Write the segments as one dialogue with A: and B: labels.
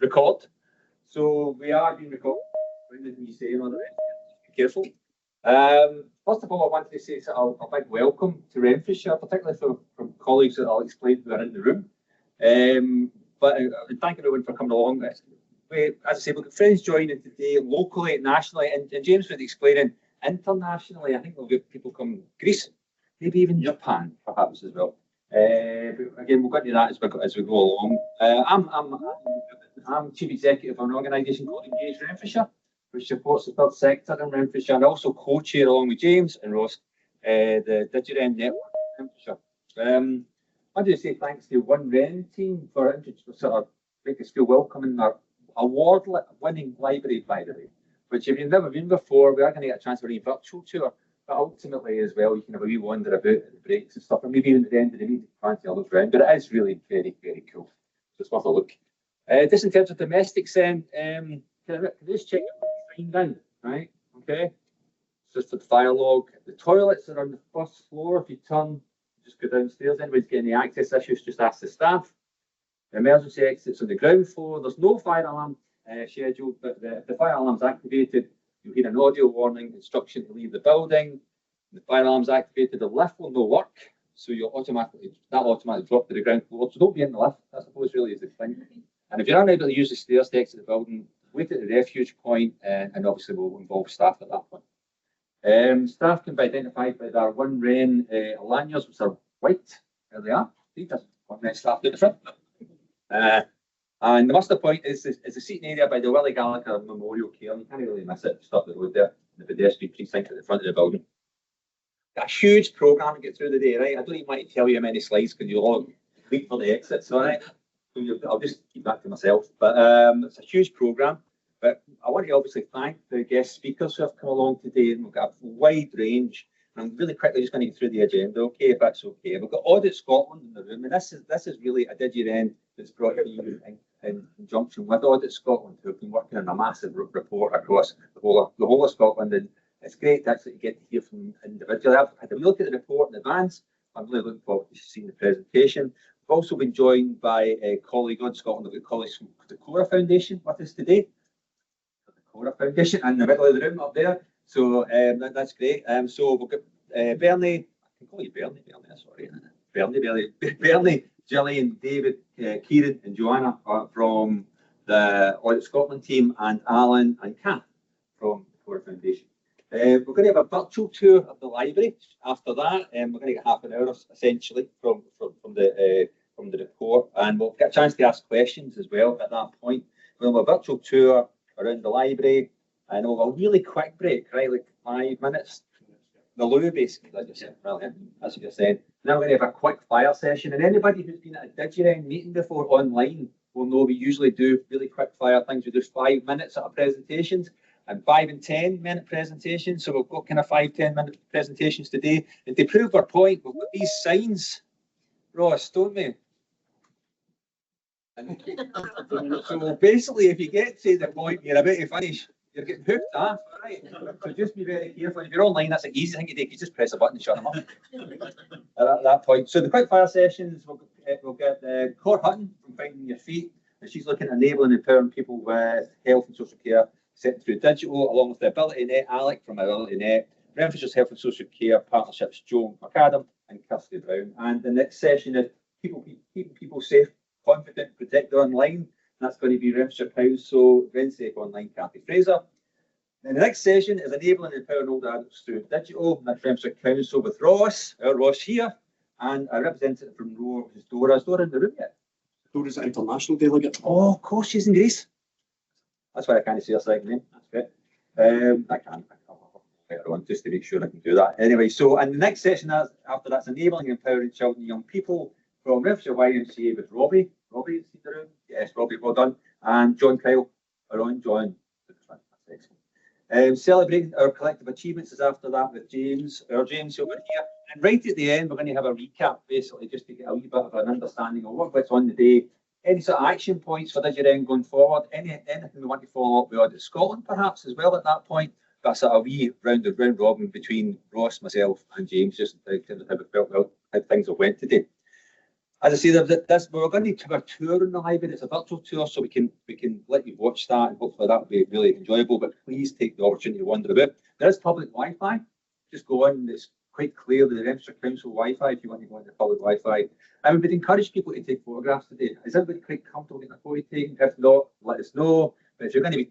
A: record. So we are being recorded. Anything you say on the rest, be careful. First of all, I wanted to say a big welcome to Renfrewshire, particularly from colleagues that I'll explain who are in the room. But thank everyone for coming along. As I say, we've got friends joining today, locally, nationally, and James was explaining internationally. I think we'll get people from Greece, maybe even Japan, perhaps as well. But again, we'll get to that as we go along. I'm Chief Executive of an organisation called Engage Renfrewshire, which supports the third sector in Renfrewshire, and also co-chair along with James and Ross the DigiRen network in Renfrewshire. I wanted to say thanks to One Ren team for sort of making us feel welcome in our award-winning library, by the way, which if you've never been before, we are going to get a chance for a virtual tour. But ultimately, as well, you can have a wee wander about at the breaks and stuff, and maybe even at the end of the meeting, fancy a look around. But it is really very, very cool. So it's worth a look. Just in terms of domestics, then, can I just check sign down, right? Okay. Just for the fire log. The toilets are on the first floor. If you turn, just go downstairs. Anybody's getting any access issues, just ask the staff. The emergency exits on the ground floor. There's no fire alarm scheduled, but if the fire alarm's activated, you'll hear an audio warning, instruction to leave the building. The fire alarm's activated, the lift will not work, so you'll automatically drop to the ground floor. So don't be in the lift, I suppose really is the thing. And if you're unable to use the stairs to exit the building, wait at the refuge point, and obviously we'll involve staff at that point. Staff can be identified by their One Ren lanyards, which are white. There they are. See, there's One Ren staff at the front. And the muster point is the seating area by the Willie Gallagher Memorial Care. You can't really miss it. Just up the road there, the pedestrian precinct at the front of the building. Got a huge programme to get through the day, right? I don't even want to tell you how many slides because you'll all wait for the exits, all right? So I'll just keep that to myself. But it's a huge programme. But I want to obviously thank the guest speakers who have come along today. And we've got a wide range. And I'm really quickly just going to get through the agenda, okay, if that's okay. We've got Audit Scotland in the room, and this is really a DigiRen that's brought to you in conjunction with Audit Scotland, who have been working on a massive report across the whole of Scotland. And it's great to actually get to hear from individuals. I've had a look at the report in advance. I'm really looking forward to seeing the presentation. We've also been joined by a colleague on Scotland. We've got colleagues from the Cora Foundation with us today. The Cora Foundation in the middle of the room up there. So that's great. So we've got Bernie, I can call you Bernie, sorry. Bernie, Gillian, David, Kieran and Joanna from the Audit Scotland team, and Alan and Kath from the Cora Foundation. We're going to have a virtual tour of the library. After that, we're going to get half an hour essentially from the report, and we'll get a chance to ask questions as well at that point. We'll have a virtual tour around the library, and we'll have a really quick break, right, like 5 minutes. The loo, basically, like you said, brilliant. That's what you're saying. Now we're going to have a quick fire session, and anybody who's been at a DigiRen meeting before online will know we usually do really quick fire things. We do 5 minutes at our presentations and 5 and 10 minute presentations. So we've got kind of 5-10 minute presentations today. And to prove our point, we've got these signs, Ross, don't we? And so basically, if you get to the point you're about to finish, you're getting hooked off, right? So just be very careful. If you're online, that's an easy thing to do. You just press a button and shut them off at that point. So the quick fire sessions, we'll get Cor Hutton from Finding Your Feet, and she's looking at enabling and empowering people with health and social care set through digital, along with the Ability Net, Alec from Ability Net, Renfrewshire's Health and Social Care Partnerships, Joe McAdam and Kirsty Brown. And the next session is keeping people safe, confident, protected online. And that's going to be Renfrewshire Council, RenSafe Online, Cathy Fraser. And the next session is enabling and empowering older adults through digital. That's Renfrewshire Council with Ross, our Ross here, and a representative from Roar, which is Dora. Is Dora in the room yet?
B: Dora's an international delegate.
A: Oh, of course, she's in Greece. That's why I can't say her second name. That's great. I can't. Later on, just to make sure I can do that. Anyway, so and the next session after that's enabling and empowering children and young people from Renfrewshire YMCA with Robbie. Robbie, is he in the room? Yes, Robbie, well done. And John Kyle, our own John. That's excellent. Celebrating our collective achievements is after that with James, our James over here. And right at the end, we're going to have a recap, basically, just to get a wee bit of an understanding of what's on the day. Any sort of action points for DigiRen going forward? Anything we want to follow up with Audit Scotland, perhaps, as well at that point? That's a wee round robin between Ross, myself, and James, just in terms of how we felt how things have went today. As I say, we're going to have a tour in the library. It's a virtual tour, so we can let you watch that, and hopefully that will be really enjoyable. But please take the opportunity to wander about. There is public Wi-Fi. Just go on. It's quite clear the Renfrewshire Council Wi-Fi if you want to go into public Wi-Fi. And we would encourage people to take photographs today. Is everybody quite comfortable getting a photo taken? If not, let us know. But if you're going to be,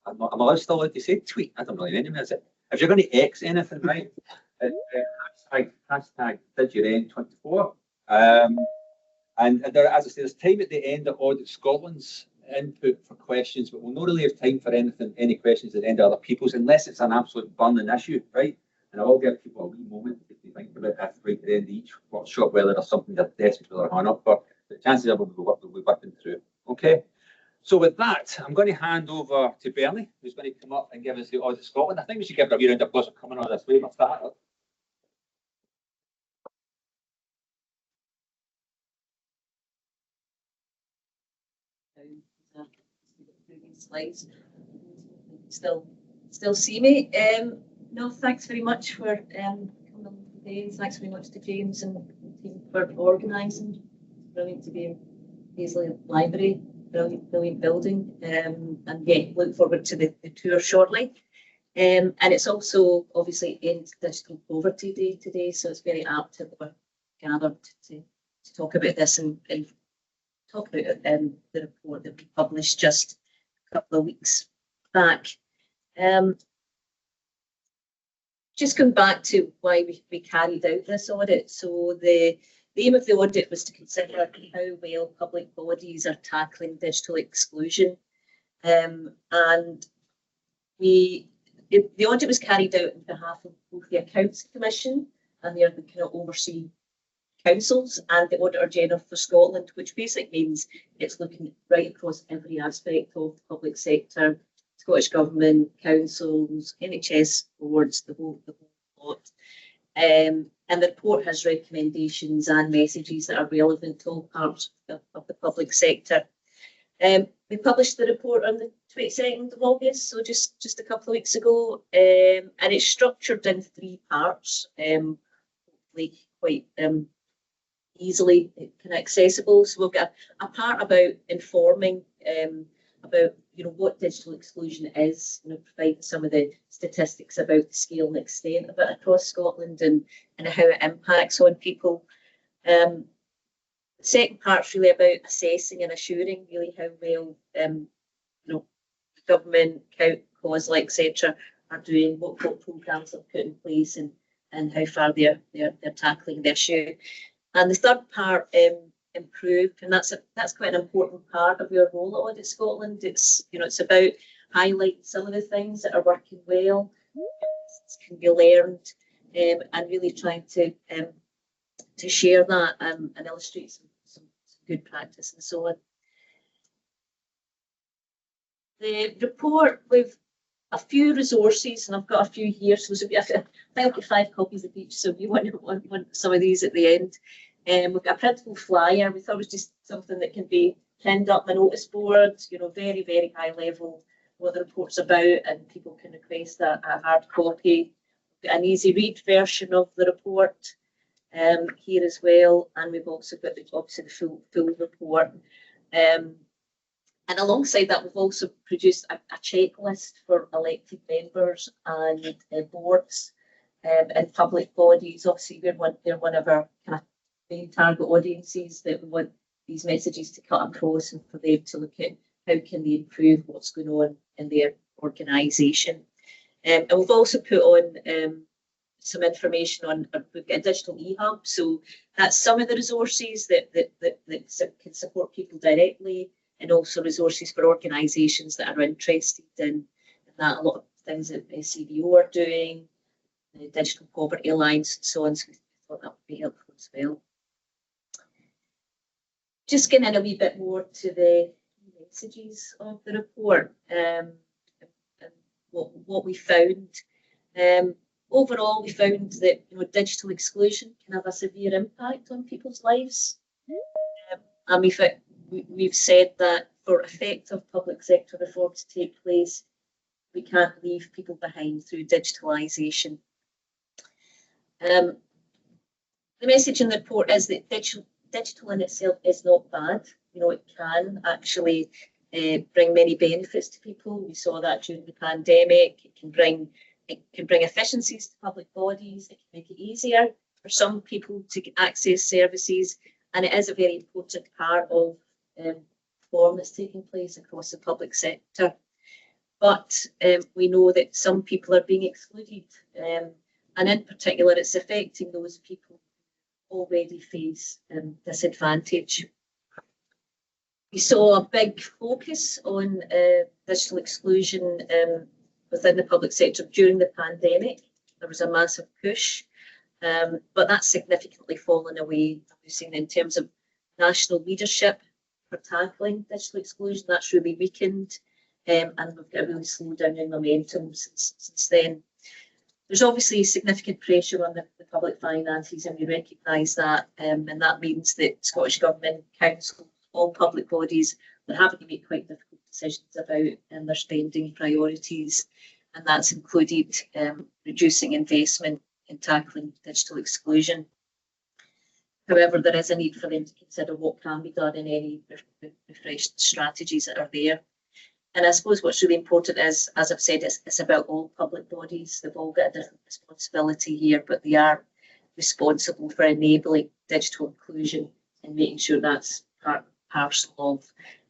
A: I'm still allowed to say tweet. I don't really know anymore, is it? If you're going to X anything, right? Hashtag DigiRen24. And there, as I say, there's time at the end of Audit Scotland's input for questions, but we'll not really have time for any questions at the end of other people's, unless it's an absolute burning issue, right? And I will give people a wee moment if they think about it right at the end of each workshop, whether there's something they're desperate with their hand up for. The chances are we'll be whipping through. Okay. So with that, I'm going to hand over to Bernie, who's going to come up and give us the Audit Scotland. I think we should give her a wee round of applause for coming on this way. We'll start up.
C: Slides. Still see me. No, thanks very much for coming today. Thanks very much to James and the team for organising. Brilliant to be in Paisley Library. Brilliant building. And yeah, look forward to the tour shortly. And it's also obviously End Digital Poverty Day today, so it's very apt that we're gathered to talk about this and talk about the report that we published just a couple of weeks back. Just going back to why we carried out this audit. So the aim of the audit was to consider how well public bodies are tackling digital exclusion. And the audit was carried out on behalf of both the Accounts Commission and the kind of oversee councils and the Auditor General for Scotland, which basically means it's looking right across every aspect of the public sector, Scottish Government, councils, NHS boards, the whole lot. And the report has recommendations and messages that are relevant to all parts of the public sector. We published the report on the 22nd of August, so just a couple of weeks ago, and it's structured in 3 parts, hopefully quite easily kind of accessible. So we've got a part about informing about what digital exclusion is, providing some of the statistics about the scale and extent of it across Scotland and how it impacts on people. The second part's really about assessing and assuring really how well government, COSLA, etc. are doing, what programmes are put in place and how far they're tackling the issue. And the third part, improve, and that's quite an important part of your role at Audit Scotland. It's about highlighting some of the things that are working well, can be learned, and really trying to share that and illustrate some good practice and so on. The report with a few resources, and I've got a few here, so I think I've got 5 copies of each, so if you want some of these at the end. We've got a printable flyer. We thought it was just something that can be pinned up the notice board, very, very high level, what the report's about, and people can request a hard copy. We've got an easy read version of the report here as well, and we've also got obviously the full report. And alongside that, we've also produced a checklist for elected members and boards and public bodies. Obviously, they're one of our kind of main target audiences that we want these messages to cut across and for them to look at how can they improve what's going on in their organisation. And we've also put on some information on, we've got a digital e-hub, so that's some of the resources that can support people directly, and also resources for organisations that are interested in that. A lot of things that CBO are doing, the Digital Poverty Alliance and so on, so we thought that would be helpful as well. Just getting in a wee bit more to the messages of the report and what we found. Overall, we found that digital exclusion can have a severe impact on people's lives, and we've said that for effective public sector reform to take place, we can't leave people behind through digitalisation. The message in the report is that digital in itself is not bad. You know, it can actually bring many benefits to people. We saw that during the pandemic. It can bring efficiencies to public bodies. It can make it easier for some people to access services, and it is a very important part of reform that's taking place across the public sector. But we know that some people are being excluded, and in particular, it's affecting those people who already face disadvantage. We saw a big focus on digital exclusion within the public sector during the pandemic. There was a massive push, but that's significantly fallen away. We've seen in terms of national leadership for tackling digital exclusion, that's really weakened, and we've got a really slowdown in momentum since then. There's obviously significant pressure on the public finances, and we recognise that, and that means that Scottish Government, councils, all public bodies are having to make quite difficult decisions about their spending priorities, and that's included reducing investment in tackling digital exclusion. However, there is a need for them to consider what can be done in any refreshed strategies that are there. And I suppose what's really important is, as I've said, it's about all public bodies. They've all got a different responsibility here, but they are responsible for enabling digital inclusion and making sure that's part and parcel of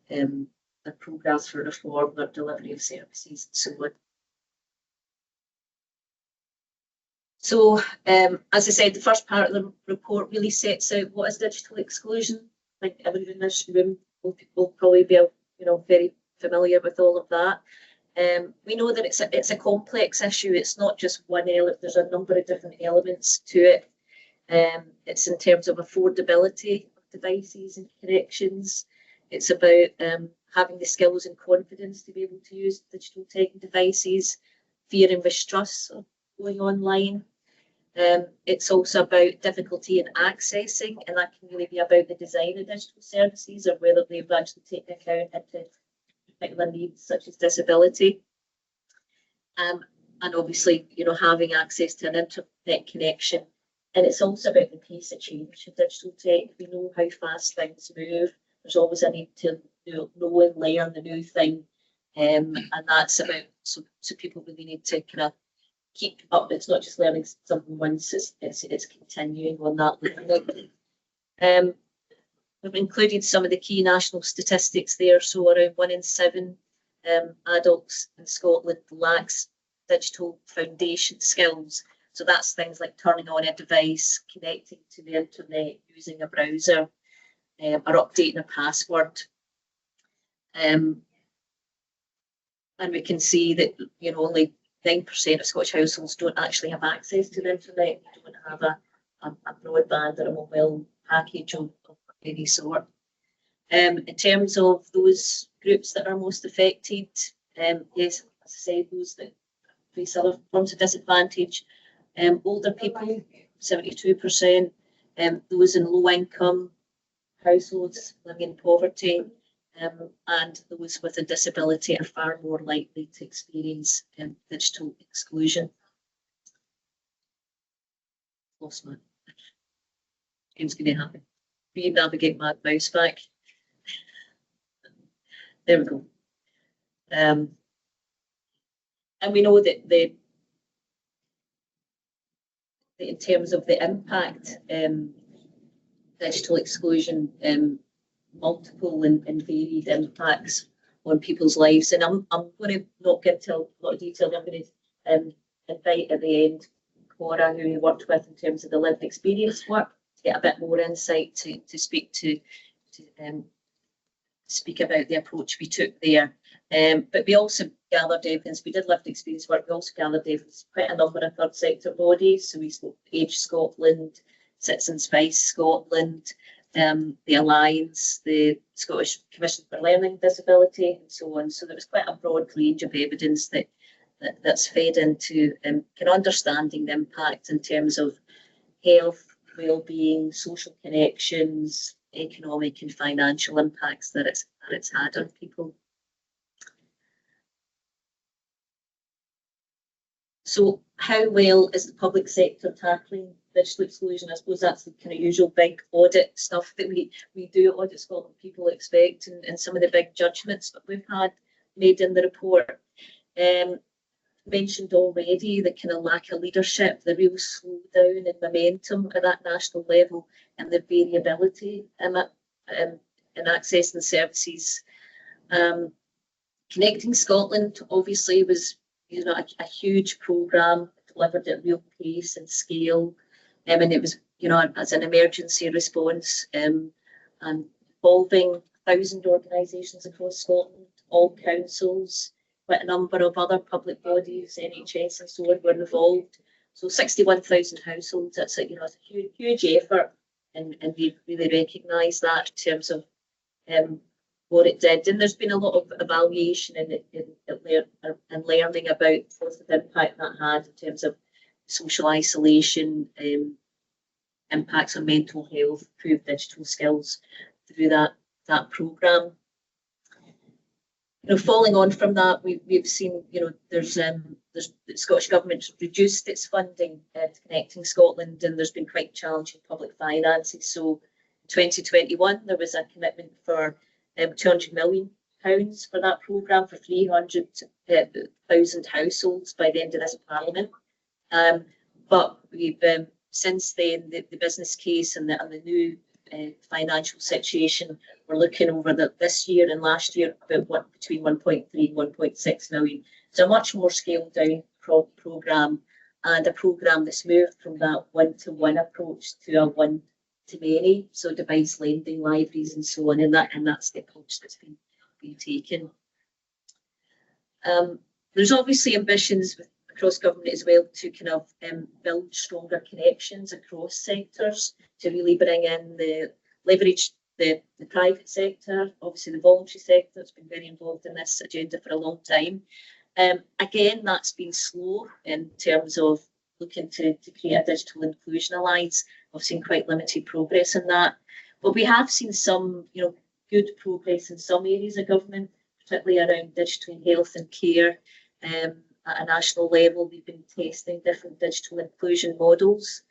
C: their programmes for reform, their delivery of services, and so on. So, as I said, the first part of the report really sets out what is digital exclusion. I think everyone in this room will probably be, very familiar with all of that. We know that it's a complex issue. It's not just one element. There's a number of different elements to it. It's in terms of affordability of devices and connections. It's about having the skills and confidence to be able to use digital tech and devices, fear and mistrust of going online. It's also about difficulty in accessing, and that can really be about the design of digital services or whether they've actually taken account into particular needs such as disability. And obviously, having access to an internet connection. And it's also about the pace of change of digital tech. We know how fast things move. There's always a need to know and learn the new thing. And that's about, so people really need to kind of keep up. It's not just learning something once, it's continuing on that learning. We've included some of the key national statistics there. So around 1 in 7 adults in Scotland lacks digital foundation skills. So that's things like turning on a device, connecting to the internet, using a browser, or updating a password. And we can see that only 9% of Scottish households don't actually have access to the internet. They don't have a broadband or a mobile package of any sort. In terms of those groups that are most affected, yes, as I said, those that face other forms of disadvantage, older people, 72%, those in low income households living in poverty, and those with a disability are far more likely to experience digital exclusion. Lost my. James going to happen. Re-navigate my mouse back. There we go. And we know that in terms of the impact, digital exclusion, multiple and varied impacts on people's lives. And I'm going to not get into a lot of detail. I'm going to invite at the end Cora, who we worked with in terms of the lived experience work, to get a bit more insight to speak about the approach we took there. But we also gathered evidence. We did lived experience work. We also gathered evidence quite a number of third sector bodies. So we spoke to Age Scotland, Citizens Spice Scotland, the Alliance, the Scottish Commission for Learning Disability, and so on. So there was quite a broad range of evidence that's fed into kind of understanding the impact in terms of health, well-being, social connections, economic and financial impacts that it's had on people. So how well is the public sector tackling digital exclusion? I suppose that's the kind of usual big audit stuff that we do at Audit Scotland, people expect, and some of the big judgments that we've had made in the report. Mentioned already the kind of lack of leadership, the real slowdown in momentum at that national level, and the variability in accessing services. Connecting Scotland obviously was, you know, a huge programme delivered at real pace and scale, and it was, you know, as an emergency response, and involving 1,000 organisations across Scotland, all councils, quite a number of other public bodies, NHS and so on, were involved. So 61,000 households. That's a, you know, it's a huge effort, and we really recognise that in terms of what it did. And there's been a lot of evaluation and learning about what the impact that had in terms of social isolation, impacts on mental health, improved digital skills through that programme. You know, following on from that, we've seen, you know, there's the Scottish Government reduced its funding to Connecting Scotland, and there's been quite challenging public finances. So, 2021 there was a commitment for £200 million for that programme for 300,000 households by the end of this Parliament. But we've since then the business case and the new financial situation, we're looking over this year and last year about between 1.3 and 1.6 million. So a much more scaled down programme, and a programme that's moved from that one-to-one approach to a one-to-many, so device lending, libraries and so on, and that's the approach that's been taken. There's obviously ambitions across government as well to kind of build stronger connections across sectors to really bring in leverage the private sector, obviously the voluntary sector that's been very involved in this agenda for a long time. Again, that's been slow in terms of looking to create a digital inclusion alliance. We've seen quite limited progress in that, but we have seen some, you know, good progress in some areas of government, particularly around digital health and care. At a national level, we've been testing different digital inclusion models.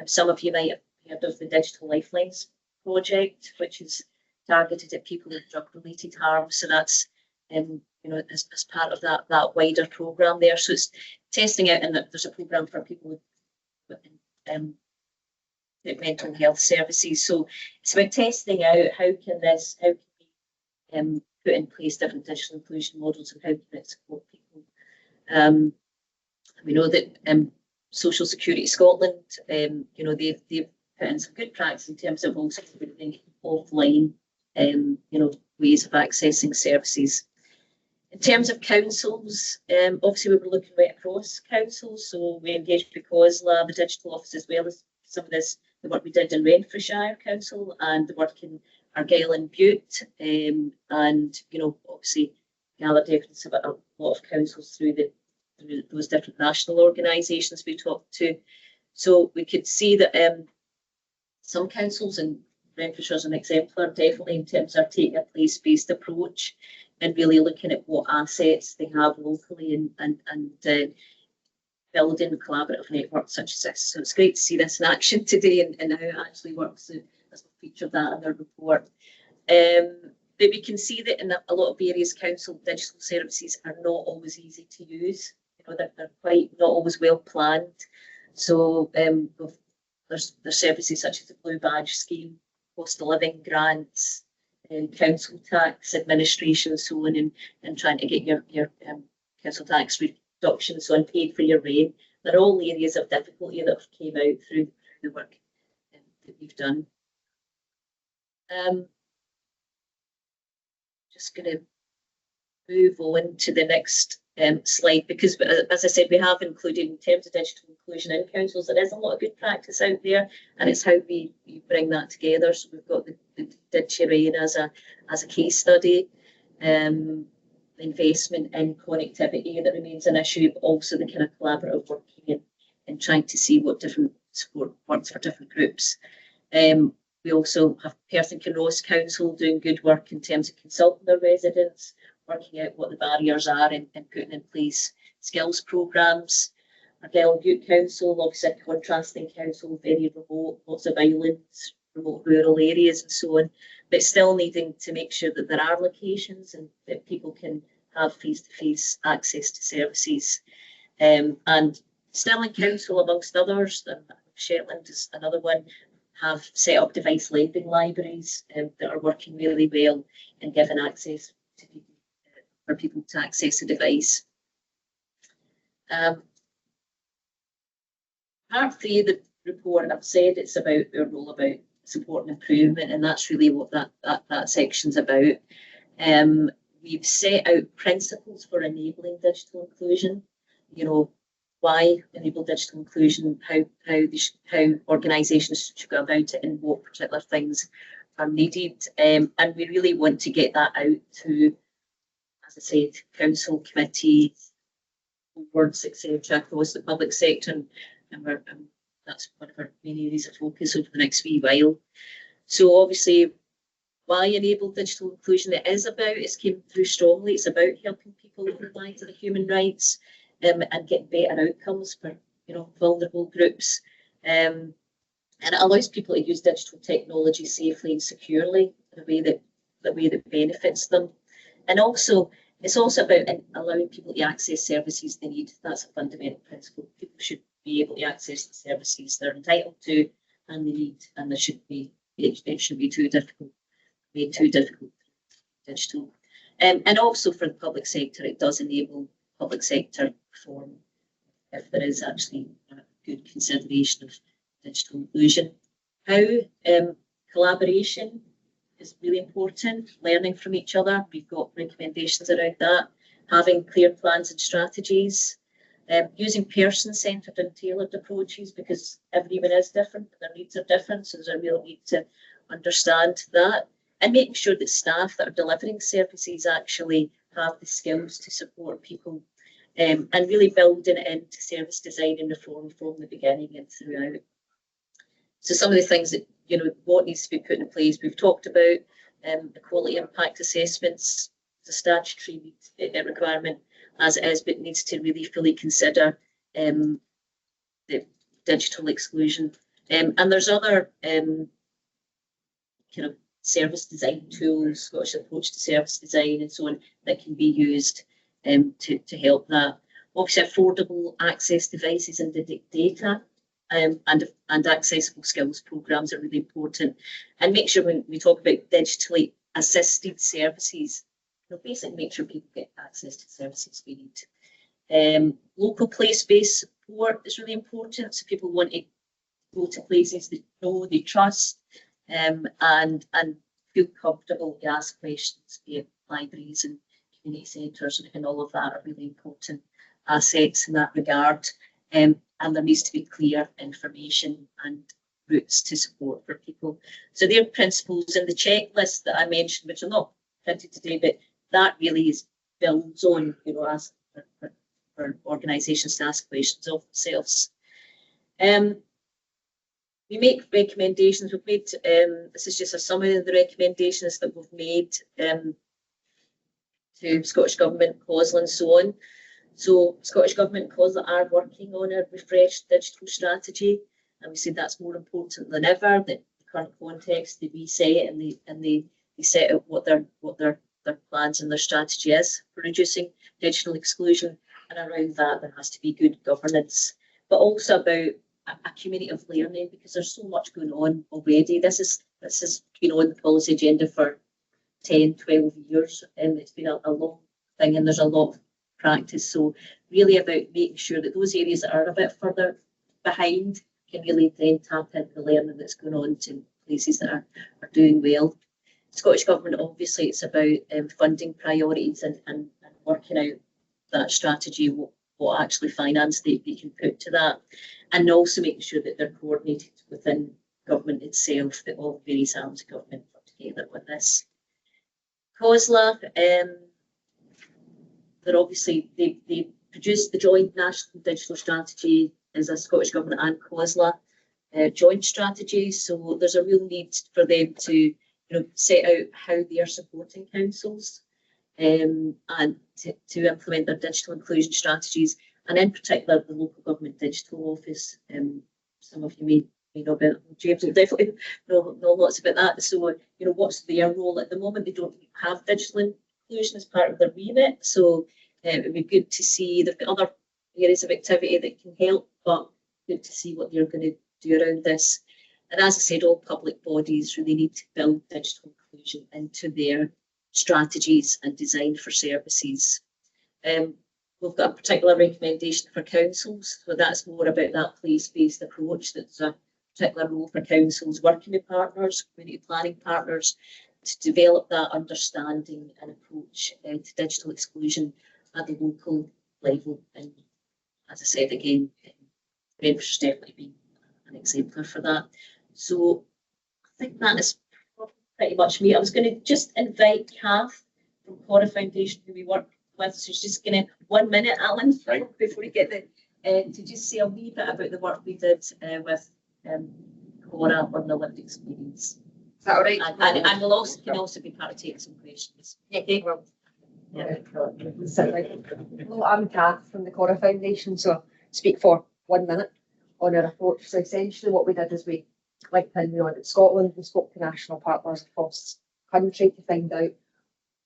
C: Some of you might have heard of the Digital Lifelines project, which is targeted at people with drug-related harm. So that's, you know, as part of that wider programme there. So it's testing out, and there's a programme for people with mental health services. So it's about testing out how can we put in place different digital inclusion models, and how can it support people. We know that Social Security Scotland, you know, they've put in some good practice in terms of also putting offline, you know, ways of accessing services. In terms of councils, obviously we were looking right across councils, so we engaged with COSLA, the digital office, as well as some of the work we did in Renfrewshire Council and the work in Argyll and Bute, and, you know, obviously gathered evidence about a lot of councils through those different national organisations we talked to. So we could see that some councils, and Renfrewshire is an exemplar definitely in terms of taking a place-based approach and really looking at what assets they have locally and building collaborative networks such as this. So it's great to see this in action today and how it actually works, as we featured that in their report. But we can see that in a lot of areas, council digital services are not always easy to use. You know, they're quite not always well planned. So there's services such as the Blue Badge scheme, cost of living grants, council tax administration, and so on, and trying to get your council tax reduction, so on, paid for your rent. They're all areas of difficulty that came out through the work that we've done. Just going to move on to the next slide, because as I said, we have included in terms of digital inclusion in councils, there is a lot of good practice out there, and it's how we bring that together. So we've got the DigiRen as a case study, investment in connectivity that remains an issue, but also the kind of collaborative working and trying to see what different support works for different groups. We also have Perth and Kinross Council doing good work in terms of consulting their residents, working out what the barriers are and putting in place skills programmes. Ardell Butte Council, obviously a contrasting council, very remote, lots of islands, remote rural areas and so on, but still needing to make sure that there are locations and that people can have face-to-face access to services. And Stirling Council, amongst others, and Shetland is another one, have set up device lending libraries that are working really well and giving access to people, for people to access a device. Part 3 of the report, I've said it's about our role about support and improvement, and that's really what that section's about. We've set out principles for enabling digital inclusion. You know, why enable digital inclusion, how organisations should go about it, and what particular things are needed. And we really want to get that out to, as I said, council, committees, boards, etc., across the public sector, and that's one of our main areas of focus over the next wee while. So obviously, why enable digital inclusion? It came through strongly. It's about helping people apply to the human rights and get better outcomes for vulnerable groups. And it allows people to use digital technology safely and securely in a way that benefits them. And also, it's also about allowing people to access services they need. That's a fundamental principle. People should be able to access the services they're entitled to and they need, and it shouldn't be too difficult. Made too difficult digital. And also for the public sector, it does enable public sector reform if there is actually a good consideration of digital inclusion. How collaboration is really important, learning from each other. We've got recommendations around that, having clear plans and strategies, using person-centred and tailored approaches, because everyone is different, their needs are different, so there's a real need to understand that. And making sure that staff that are delivering services actually have the skills to support people, and really building it into service design and reform from the beginning and throughout. So some of the things that, what needs to be put in place, we've talked about the quality impact assessments, the statutory requirement as it is, but needs to really fully consider the digital exclusion. And there's other kind of service design tools, Scottish approach to service design and so on, that can be used to help that. Obviously, affordable access devices and data and accessible skills programs are really important. And make sure when we talk about digitally assisted services, basically make sure people get access to services we need. Local place-based support is really important, so people want to go to places they know, they trust, and feel comfortable to ask questions, be it libraries and community centres, and all of that are really important assets in that regard. And there needs to be clear information and routes to support for people. So there are principles in the checklist that I mentioned, which are not printed today, but that really builds on, as for organisations to ask questions of themselves. We make recommendations. We've made, this is just a summary of the recommendations that we've made to Scottish Government, COSLA and so on. So Scottish Government and COSLA are working on a refreshed digital strategy, and we said that's more important than ever, that the current context, they reset it and they set out what their plans and their strategy is for reducing digital exclusion, and around that there has to be good governance, but also about a community of learning, because there's so much going on already. This has been on the policy agenda for 10, 12 years, and it's been a long thing, and there's a lot of practice. So really about making sure that those areas that are a bit further behind can really then tap into the learning that's going on to places that are doing well. Scottish Government, obviously, it's about funding priorities and working out that strategy, what actually finance they can put to that, and also making sure that they're coordinated within government itself, that all the various arms of government work together with this. COSLA, they're obviously, they produced the joint national digital strategy as a Scottish Government and COSLA joint strategy, so there's a real need for them to set out how they are supporting councils and to implement their digital inclusion strategies, and in particular the local government digital office. Some of you may know about, James will definitely know lots about that. So, you know, what's their role at the moment? They don't have digital inclusion as part of their remit, so it would be good to see. They've got other areas of activity that can help, but good to see what they're going to do around this. And as I said, all public bodies really need to build digital inclusion into their strategies and design for services. We've got a particular recommendation for councils, so that's more about that place-based approach. That's a particular role for councils working with partners, community planning partners, to develop that understanding and approach to digital exclusion at the local level. And as I said again, Renfrew's definitely been an exemplar for that. So I think that is pretty much me. I was going to just invite Kath from Cora Foundation, who we work with. So she's just going to 1 minute, Alan,
A: Right.
C: before we get the to just say a wee bit about the work we did with Cora on the lived experience.
D: Is that all right?
C: And we'll also can also be part of taking some questions.
D: Okay, well,
C: Yeah.
D: Hello, I'm Kath from the Cora Foundation, so I'll speak for 1 minute on our approach. So essentially what we did is we clicked in the Audit Scotland, we spoke to national partners across the country to find out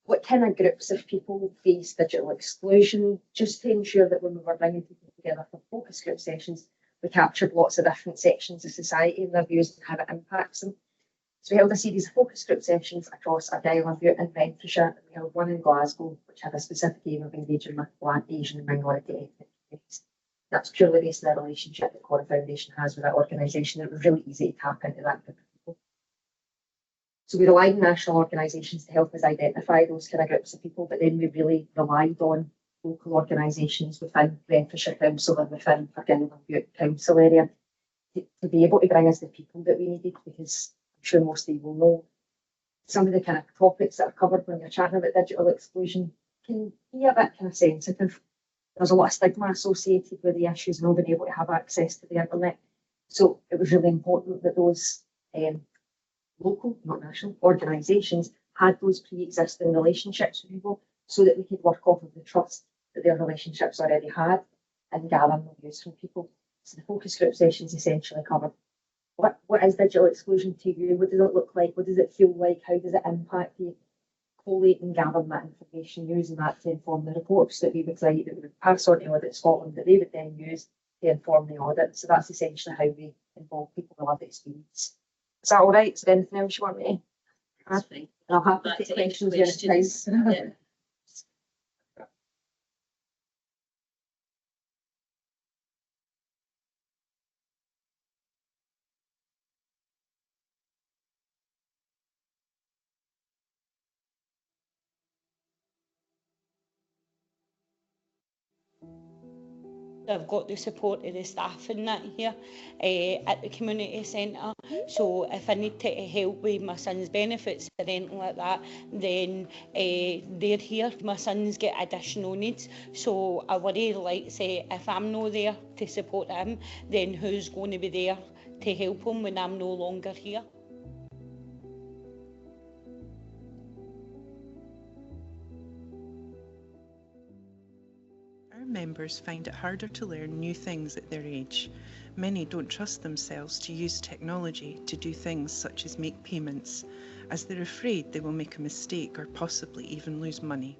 D: what kind of groups of people face digital exclusion, just to ensure that when we were bringing people together for focus group sessions, we captured lots of different sections of society and their views and how it impacts them. So we held a series of focus group sessions across Argyll and Bute and Renfrewshire, and we held one in Glasgow, which had a specific aim of engaging with Black, Asian and minority ethnic communities. That's purely based on the relationship that Cora Foundation has with that organisation. It was really easy to tap into that group of people. So we relied on national organisations to help us identify those kind of groups of people, but then we really relied on local organisations within Renfrewshire Council and within Argyll and Bute Council area to be able to bring us the people that we needed, because I'm sure most of you will know some of the kind of topics that are covered when you're chatting about digital exclusion can be a bit kind of sensitive. There's a lot of stigma associated with the issues, not being able to have access to the internet. So it was really important that those local, not national, organisations had those pre-existing relationships with people so that we could work off of the trust that their relationships already had and gather more views from people. So the focus group sessions essentially covered what is digital exclusion to you? What does it look like? What does it feel like? How does it impact you? Collating and gathering that information, using that to inform the reports that we would write, that we would pass on to Audit Scotland, that they would then use to inform the audit. So that's essentially how we involve people in the lived experience. Is that all right? Is there anything else you want me to add?
C: That's fine.
D: And I'll have to
C: Back
D: take
C: to
D: questions
C: questions.
D: anytime.
C: Yeah.
E: I've got the support of the staff in that here at the community centre. So if I need to help with my son's benefits or anything like that, then they're here. My sons get additional needs. So I worry, like say, if I'm not there to support him, then who's going to be there to help him when I'm no longer here?
F: Members find it harder to learn new things at their age. Many don't trust themselves to use technology to do things such as make payments, as they're afraid they will make a mistake or possibly even lose money.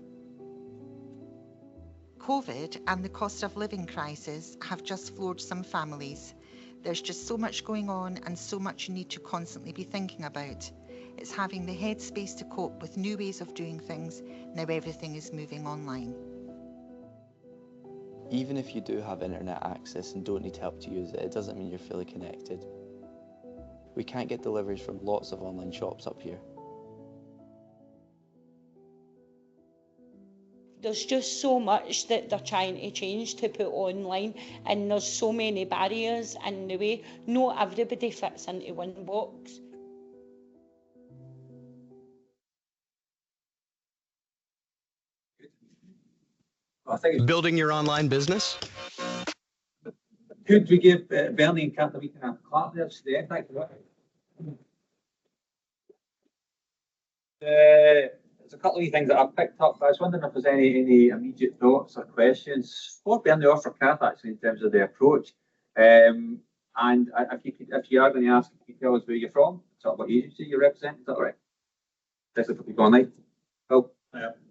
G: COVID and the cost of living crisis have just floored some families. There's just so much going on and so much you need to constantly be thinking about. It's having the headspace to cope with new ways of doing things now everything is moving online.
H: Even if you do have internet access and don't need help to use it, it doesn't mean you're fully connected. We can't get deliveries from lots of online shops up here.
E: There's just so much that they're trying to change to put online, and there's so many barriers in the way. Not everybody fits into one box.
A: I think it's
I: Building your online business?
A: Could we give Bernie and Kath a wee kind of clap there today? Thank you. there's a couple of things that I've picked up. I was wondering if there's any immediate thoughts or questions for Bernie or for Kath actually in terms of the approach. And if you are going to ask, can you tell us where you're from, sort of what agency you represent? Is that all right? Especially for people online. Phil?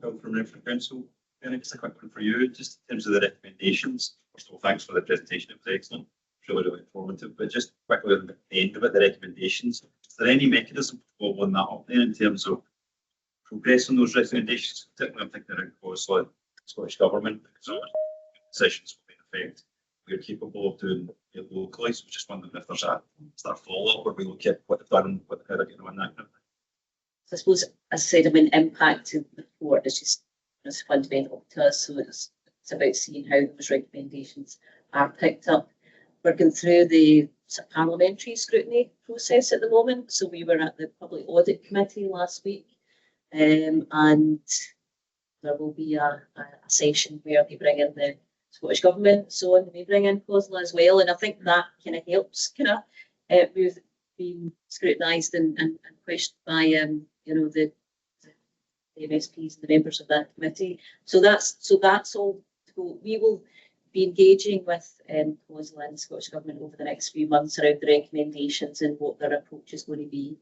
I: Phil from Renfrew Council. And just a quick one for you, just in terms of the recommendations. First of all, thanks for the presentation. It was excellent. Really informative. But just quickly at the end of it, the recommendations. Is there any mechanism to follow on that up then in terms of progressing those recommendations? Particularly, I'm thinking around Paisley, Scottish Government, because all decisions will be in effect. We're capable of doing it locally. So just wondering if there's a follow-up where we look at what they've done and what they're getting on that.
C: So I suppose, as I said, I mean, impact of the report is just it's fundamental to us. So it's about seeing how those recommendations are picked up. We're going through the parliamentary scrutiny process at the moment. So we were at the Public Audit Committee last week, and there will be a session where they bring in the Scottish Government, so on, they bring in COSLA as well. And I think that kind of helps move being scrutinised and questioned by the MSPs and the members of that committee. So that's all to go. We will be engaging with COSLA and the Scottish Government over the next few months around the recommendations and what their approach is going to be.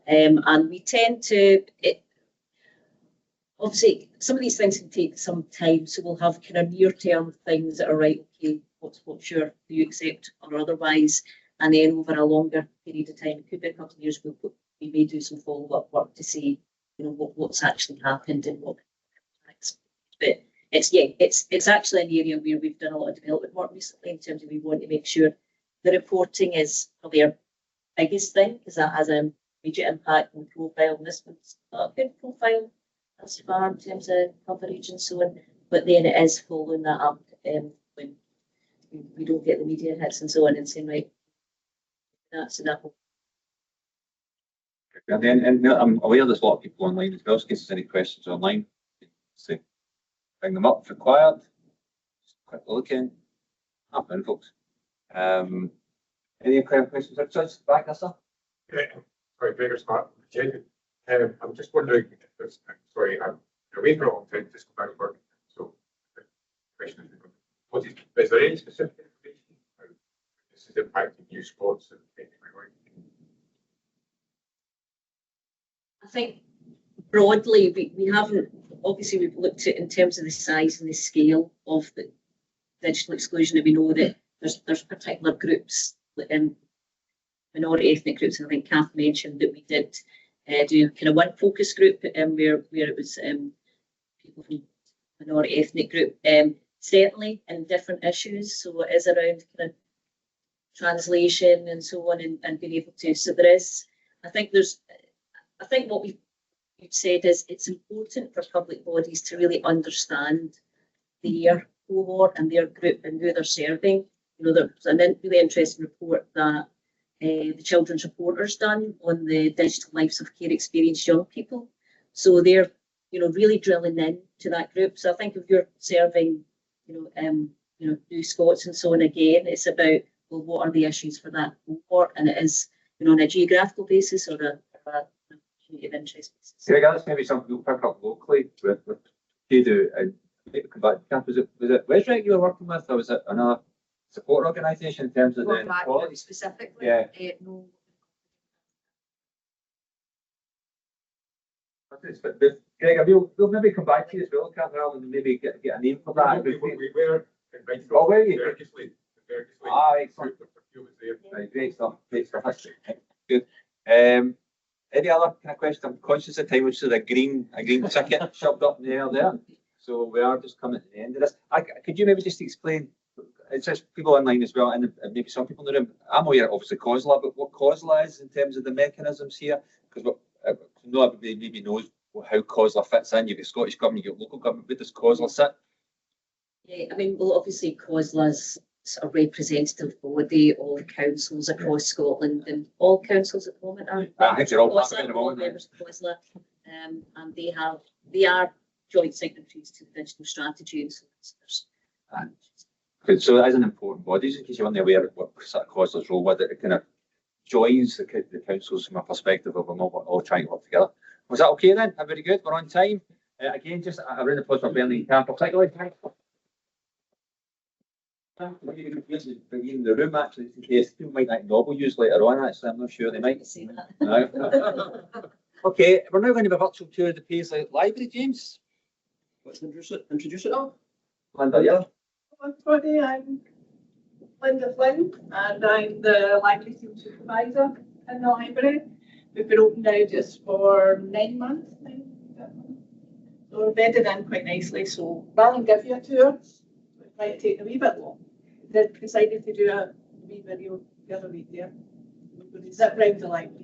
C: And we tend to, obviously, some of these things can take some time, so we'll have kind of near-term things that are right, okay, what's your, do you accept or otherwise, and then over a longer period of time, it could be a couple of years, we may do some follow-up work to see, what's actually happened and what next. But it's actually an area where we've done a lot of development work recently in terms of we want to make sure the reporting is probably our biggest thing, because that has an immediate impact on the profile. And this one's not a good profile as far in terms of coverage and so on, but then it is following that up when we don't get the media hits and so on, and saying, right, that's enough.
A: And then I'm aware there's a lot of people online as well, so in case there's any questions online, say, bring them up if required. Just quick look in. Happen, folks. Any questions? Just back there, sir.
J: Sorry, Gregor Smart. I'm just wondering if there's, sorry, I'm away for a long time, just come back to work. So the question is there any specific information how this is impacting new sports and anything like that?
C: I think broadly, we haven't, obviously we've looked at in terms of the size and the scale of the digital exclusion, and we know that there's particular groups, minority ethnic groups, and I think Kath mentioned that we did do kind of one focus group where it was people from minority ethnic group, certainly in different issues, so it is around kind of translation and so on, and being able to, so there is, I think what we've said is it's important for public bodies to really understand their cohort and their group and who they're serving. There's a really interesting report that the children's reporter's done on the digital lives of care experienced young people. So they're, really drilling into that group. So I think if you're serving, New Scots and so on, again, it's about, well, what are the issues for that cohort? And it is, on a geographical basis or a community of interest basis.
A: Greg, that's maybe something we'll pick up locally with you do, and maybe come back to Kath. Was it Wesrec you were working with, or was it another support organisation in terms of the quality?
D: Specifically?
A: Yeah.
D: No.
A: But Greg, we'll maybe come back to you as well, Kath, rather than maybe get a name for that.
J: We were invited.
A: Oh, were you?
J: Excellent.
A: Right, great stuff. That's good. Any other kind of question? I'm conscious of time, which is a green ticket shoved up in the air there. So we are just coming to the end of this. Could you maybe just explain? It's just people online as well, and maybe some people in the room. I'm aware, obviously, COSLA, but what COSLA is in terms of the mechanisms here, because not everybody maybe knows how COSLA fits in. You've got Scottish Government, you've got local government. Where does COSLA sit?
C: Yeah, I mean, well, obviously, COSLA's a representative body of councils across Scotland, and all councils at the moment are.
A: I think they're all part of it at the
C: all
A: moment.
C: members of COSLA, and they are joint signatories to the digital strategy, and so there's
A: So that is an important body, just in case you're unaware of what sort of COSLA's role with it. It kind of joins the councils from a perspective of them all trying to work together. Was that okay then? Very good. We're on time. Again, just a round of applause for Bernie and Cam, particularly. In the room actually, in case people might like novel use later on. Actually, I'm not sure they might.
C: See that.
A: No. Okay, we're now going to have a virtual tour of the Paisley Library, James.
B: Let's introduce it all.
A: Linda, yeah.
K: Everybody, I'm Linda Flynn and I'm the library team supervisor in the library. We've been open now just for 9 months now. So we're bedded in quite nicely. So rather than give you a tour, it might take a wee bit long. We decided to do a wee video the other week there. We're going to zip round the library.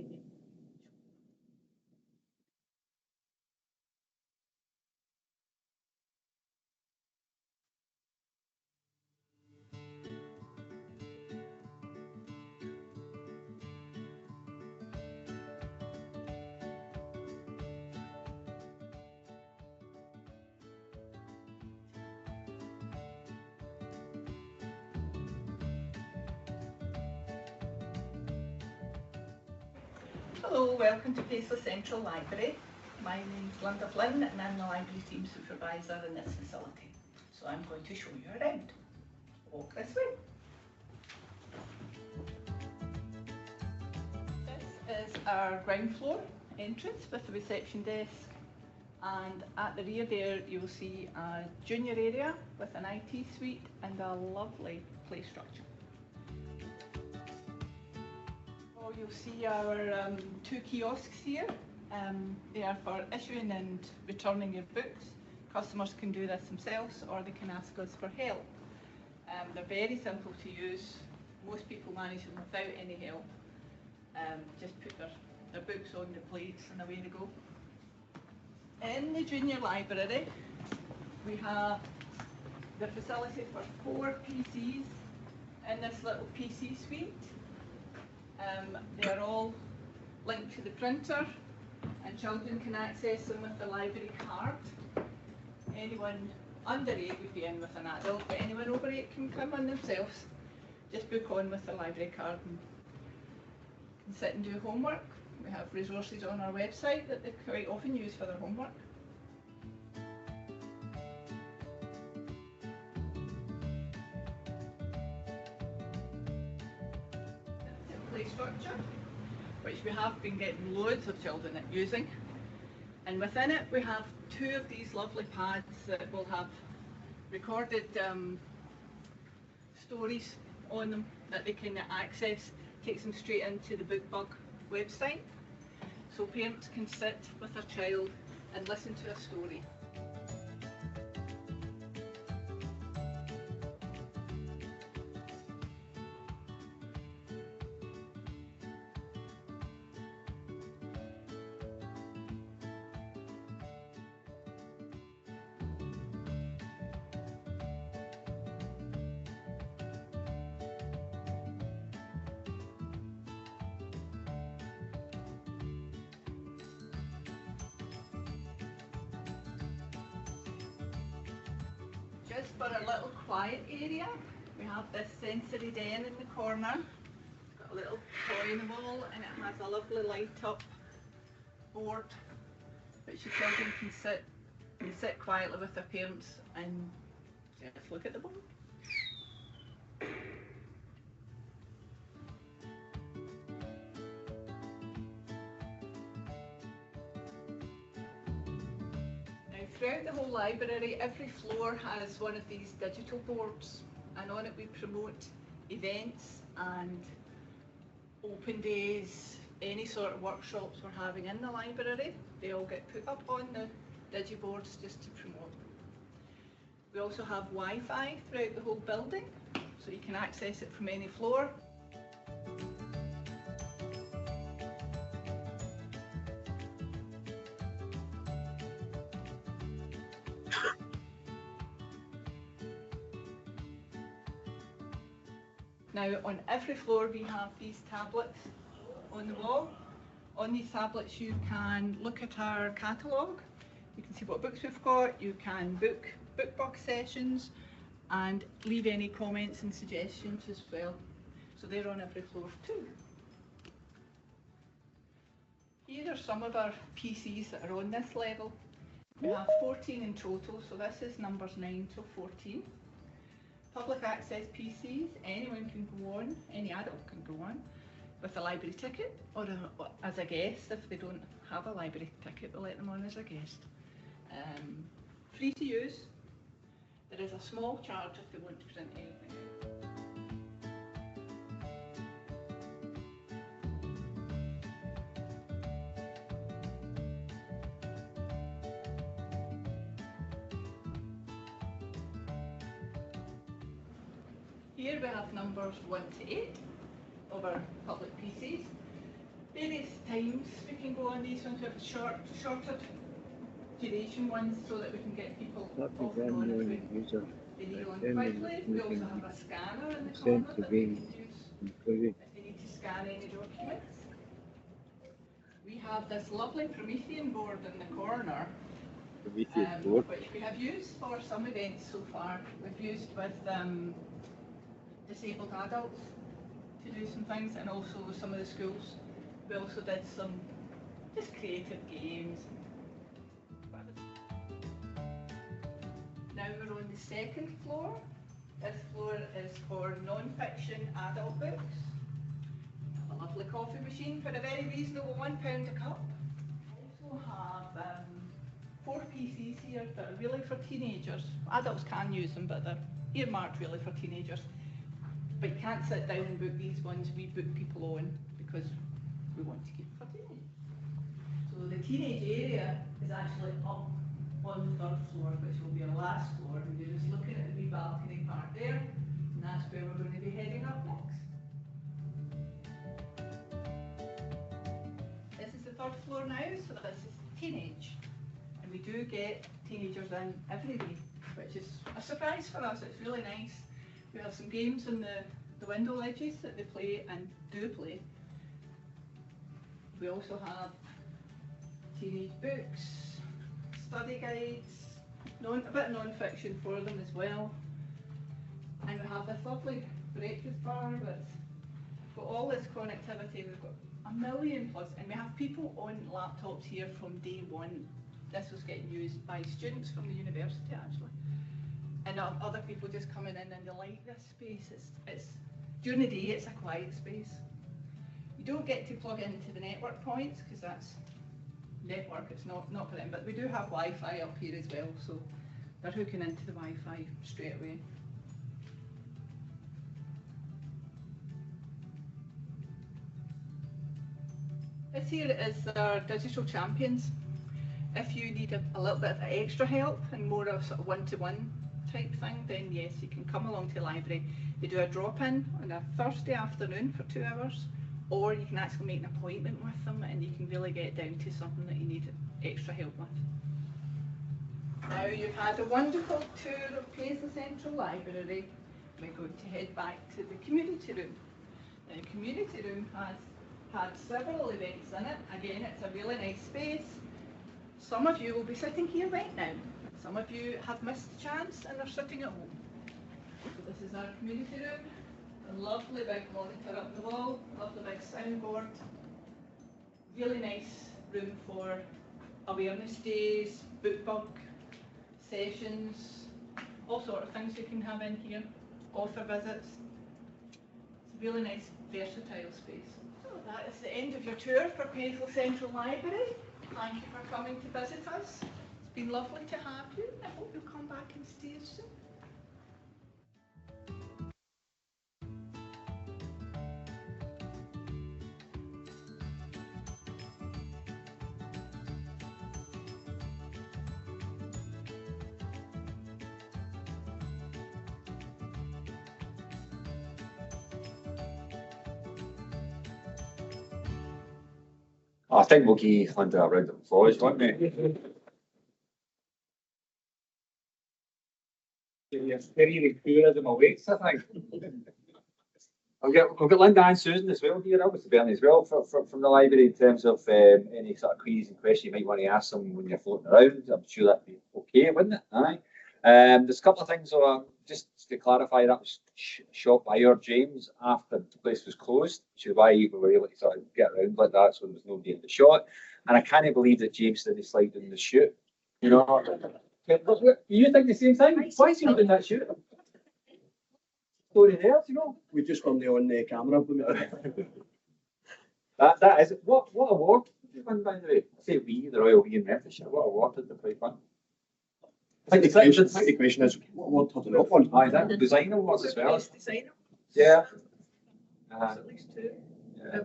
K: Hello, welcome to Paisley Central Library. My name's Linda Flynn and I'm the library team supervisor in this facility. So I'm going to show you around. Walk this way. This is our ground floor entrance with the reception desk, and at the rear there you'll see a junior area with an IT suite and a lovely play structure. You'll see our 2 kiosks here. They are for issuing and returning your books. Customers can do this themselves or they can ask us for help. They're very simple to use. Most people manage them without any help. Just put their books on the plates and away they go. In the junior library, we have the facility for 4 PCs in this little PC suite. They are all linked to the printer and children can access them with a library card. Anyone under 8 would be in with an adult, but anyone over 8 can come in themselves. Just book on with the library card and can sit and do homework. We have resources on our website that they quite often use for their homework. Play structure, which we have been getting loads of children at using, and within it we have 2 of these lovely pads that will have recorded stories on them that they can access. Takes them straight into the BookBug website, so parents can sit with their child and listen to a story. Just for a little quiet area, we have this sensory den in the corner. It's got a little toy in the wall and it has a lovely light up board which the children can sit quietly with their parents and just look at the board. Throughout the whole library, every floor has one of these digital boards, and on it we promote events and open days, any sort of workshops we're having in the library. They all get put up on the digiboards just to promote them. We also have Wi-Fi throughout the whole building, so you can access it from any floor. Now on every floor we have these tablets on the wall. On these tablets you can look at our catalogue, you can see what books we've got, you can book BookBug sessions and leave any comments and suggestions as well. So they're on every floor too. Here are some of our PCs that are on this level. We have 14 in total, so this is numbers 9 to 14. Public access PCs, anyone can go on, any adult can go on with a library ticket or as a guest. If they don't have a library ticket, we'll let them on as a guest. Free to use. There is a small charge if they want to print anything out. Here we have numbers 1 to 8 of our public PCs. Various times we can go on these ones. We have shorter duration ones so that we can get people off and on if they need on quickly. We also have a scanner in the corner that they can use if they need to scan any documents. We have this lovely Promethean board in the corner, which we have used for some events so far. We've used with disabled adults to do some things, and also with some of the schools. We also did some just creative games. Now we're on the second floor. This floor is for non-fiction adult books. A lovely coffee machine for a very reasonable £1 a cup. We also have 4 PCs here that are really for teenagers. Adults can use them, but they're earmarked really for teenagers. But you can't sit down and book these ones. We book people on because we want to keep it for teenagers. So the teenage area is actually up on the 3rd floor, which will be our last floor. And you're just looking at the wee balcony part there, and that's where we're going to be heading up next. This is the 3rd floor now, so this is teenage. And we do get teenagers in every day, which is a surprise for us. It's really nice. We have some games in the window ledges that they play and do play. We also have teenage books, study guides, a bit of non-fiction for them as well. And we have this lovely breakfast bar with got all this connectivity. We've got 1 million plus, and we have people on laptops here from day one. This was getting used by students from the university actually. And other people just coming in and they like this space. It's during the day it's a quiet space. You don't get to plug into the network points because that's network, it's not for them, but we do have Wi-Fi up here as well, so they're hooking into the Wi-Fi straight away. This here is our digital champions. If you need a little bit of extra help and more of a sort of one-to-one type thing, then yes, you can come along to the library. You do a drop-in on a Thursday afternoon for 2 hours, or you can actually make an appointment with them and you can really get down to something that you need extra help with. Now you've had a wonderful tour of Paisley Central Library. We're going to head back to the community room. The community room has had several events in it. Again, it's a really nice space. Some of you will be sitting here right now. Some of you have missed the chance and are sitting at home. So this is our community room. A lovely big monitor up the wall, lovely big soundboard. Really nice room for awareness days, book bug sessions, all sort of things you can have in here, author visits. It's a really nice versatile space. So that is the end of your tour for Paisley Central Library. Thank you for coming to visit us. It's been lovely to have you. I hope you'll come back and stay soon.
A: I think we'll give Linda a round of applause, won't we? Very tourism awaits, I think. We've got Linda and Susan as well here, obviously Bernie as well from the library in terms of any sort of queries and questions you might want to ask them when you're floating around. I'm sure that'd be okay, wouldn't it? Aye. There's a couple of things just to clarify, that was shot by our James after the place was closed, which is why we were able to sort of get around like that, so there was nobody in the shot. And I can't believe that James didn't slide in the shoot. You know, you think the same thing? Why is he not in that shoot? Story there, you know.
B: We just come there on the camera.
A: That is it. What award did you win, by the way? I say we, the Royal We in Renfrewshire. What award did the play win?
B: I think the question is, what award have they not won?
A: Aye, that design awards as well.
K: Best designer.
A: Yeah.
K: At least two.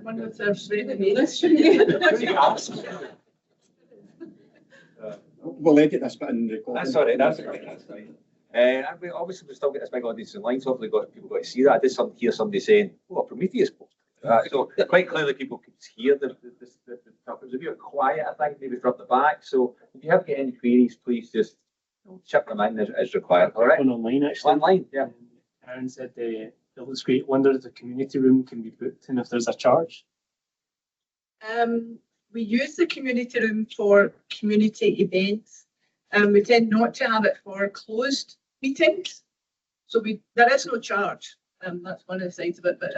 K: One with their straight in the
B: We'll edit this bit and record.
A: That's all right. That's all right. That's fine. And we obviously still get this big audience online, so hopefully people got to see that. I did hear somebody saying, "Oh, a Prometheus post." So quite clearly, people could hear the stuff. It was a bit quiet, I think, maybe from the back. So if you have got any queries, please just chip them in as required. All right.
L: One online actually.
A: Online, yeah.
L: Aaron said it looks great. Wonder if the community room can be booked and if there's a charge.
K: We use the community room for community events. We tend not to have it for closed meetings. So there is no charge. That's one of the sides of it. But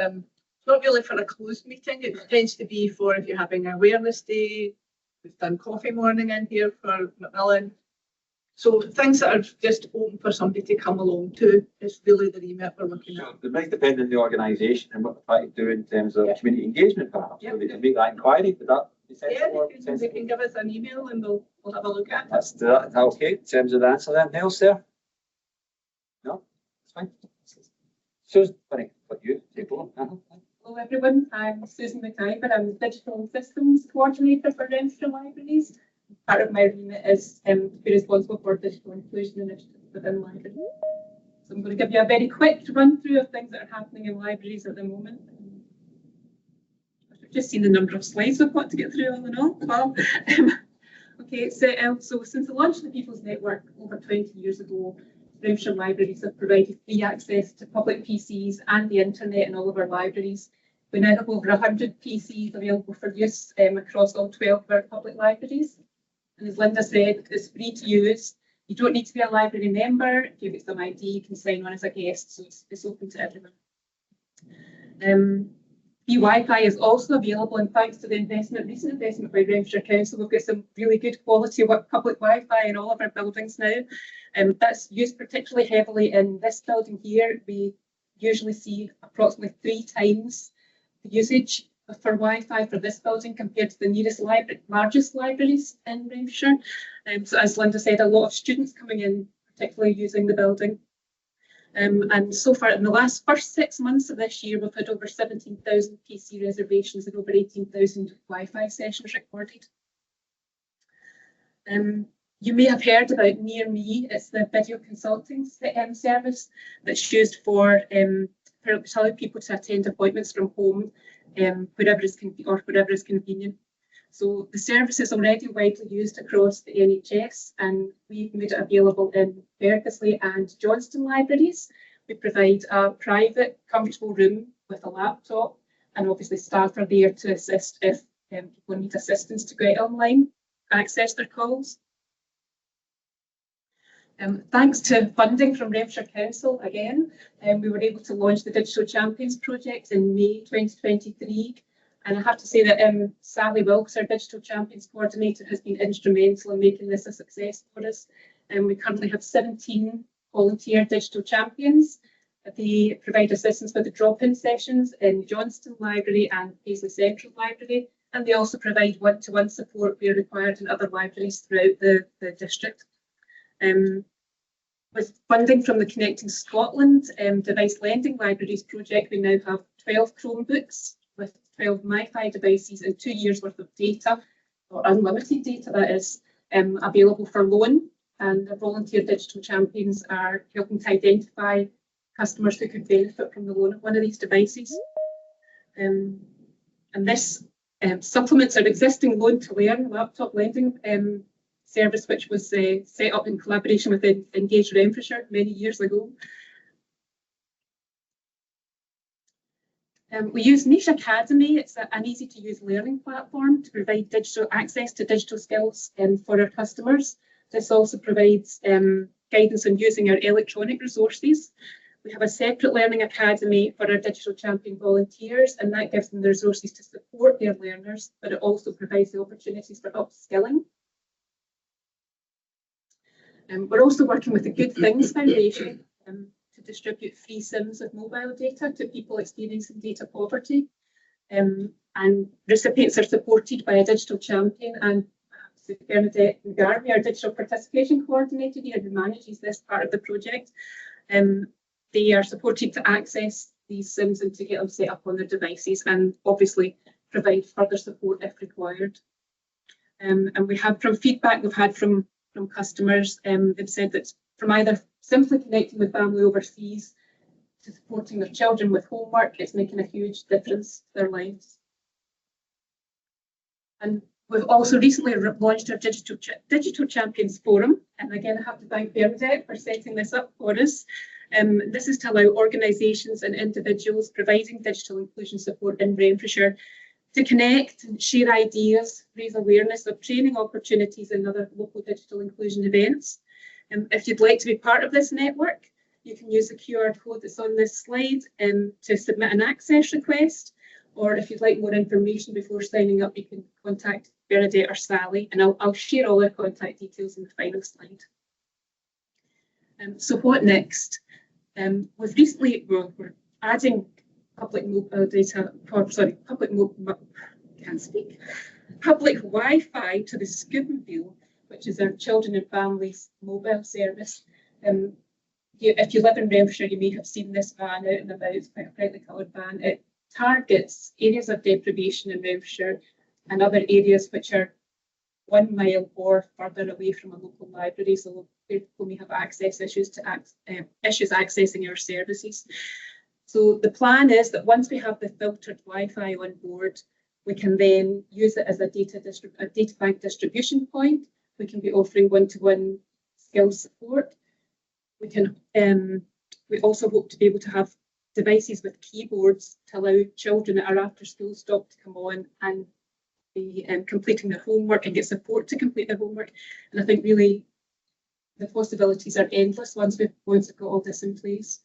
K: not really for a closed meeting. It tends to be for if you're having an awareness day. We've done coffee morning in here for Macmillan. So things that are just open for somebody to come along to is really the remit we're looking at.
A: It might depend on the organisation and what they're trying to do in terms of community engagement, perhaps. So they can make that inquiry. Would that be sensible?
K: Yeah, they can give us an email and we'll have a look at it.
A: That's okay. In terms of the answer, then, anything else there? No, it's fine. Susan, funny, what you take over?
M: Hello everyone, I'm Susan McIver. I'm the Digital Systems Coordinator for Renfrew Libraries. Part of my remit is to be responsible for digital inclusion initiatives within libraries. So I'm going to give you a very quick run through of things that are happening in libraries at the moment. I've just seen the number of slides we've got to get through all in all. Wow. Okay, so since the launch of the People's Network over 20 years ago, Renfrew Libraries have provided free access to public PCs and the internet in all of our libraries. We now have over 100 PCs available for use across all 12 of our public libraries. And as Linda said, it's free to use. You don't need to be a library member. If you've got some ID, you can sign on as a guest, so it's open to everyone. Free Wi-Fi is also available, and thanks to the recent investment by Renfrewshire Council, we've got some really good quality public Wi-Fi in all of our buildings now. That's used particularly heavily in this building here. We usually see approximately 3 times the usage for Wi-Fi for this building compared to the nearest largest libraries in Renfrewshire. So as Linda said, a lot of students coming in, particularly using the building. And so far in the first 6 months of this year, we've had over 17,000 PC reservations and over 18,000 Wi-Fi sessions recorded. You may have heard about Near Me. It's the video consulting service that's used for allowing people to attend appointments from home, wherever is convenient. So the service is already widely used across the NHS, and we've made it available in Paisley and Johnston libraries. We provide a private, comfortable room with a laptop, and obviously staff are there to assist if people need assistance to get online, access their calls. Thanks to funding from Renfrewshire Council again, we were able to launch the Digital Champions project in May 2023. And I have to say that Sally Wilkes, our Digital Champions Coordinator, has been instrumental in making this a success for us. We currently have 17 volunteer digital champions. They provide assistance with the drop-in sessions in Johnston Library and Paisley Central Library. And they also provide one-to-one support where required in other libraries throughout the district. With funding from the Connecting Scotland Device Lending Libraries project, we now have 12 Chromebooks with 12 MiFi devices and 2 years worth of data, or unlimited data that is, available for loan. And the volunteer digital champions are helping to identify customers who could benefit from the loan of one of these devices. And this supplements our existing Loan to Learn laptop lending service, which was set up in collaboration with Engage Renfrewshire many years ago. We use Niche Academy. It's an easy-to-use learning platform to provide digital access to digital skills for our customers. This also provides guidance on using our electronic resources. We have a separate learning academy for our digital champion volunteers, and that gives them the resources to support their learners, but it also provides the opportunities for upskilling. We're also working with the Good Things Foundation to distribute free SIMs of mobile data to people experiencing data poverty. And recipients are supported by a digital champion, and Bernadette Garvey, our digital participation coordinator here, who manages this part of the project. They are supported to access these SIMs and to get them set up on their devices, and obviously provide further support if required. And we have, from feedback we've had from customers, they've said that from either simply connecting with family overseas to supporting their children with homework, it's making a huge difference to their lives. And we've also recently launched our Digital Champions Forum, and again I have to thank Bernadette for setting this up for us. This is to allow organisations and individuals providing digital inclusion support in Renfrewshire to connect and share ideas, raise awareness of training opportunities and other local digital inclusion events. If you'd like to be part of this network, you can use the QR code that's on this slide to submit an access request, or if you'd like more information before signing up, you can contact Bernadette or Sally, and I'll share all their contact details in the final slide. So what next? We've recently, we're adding public mobile data, public Wi-Fi to the Scoopmobile, which is our children and families mobile service. If you live in Renfrewshire, you may have seen this van out and about. It's quite a brightly coloured van. It targets areas of deprivation in Renfrewshire and other areas which are 1 mile or further away from a local library, so people may have access issues to issues accessing our services. So the plan is that once we have the filtered Wi-Fi on board, we can then use it as a data bank distribution point. We can be offering one-to-one skill support. We can. We also hope to be able to have devices with keyboards to allow children at our after-school stop to come on and be completing their homework and get support to complete their homework. And I think really the possibilities are endless once we've got all this in place.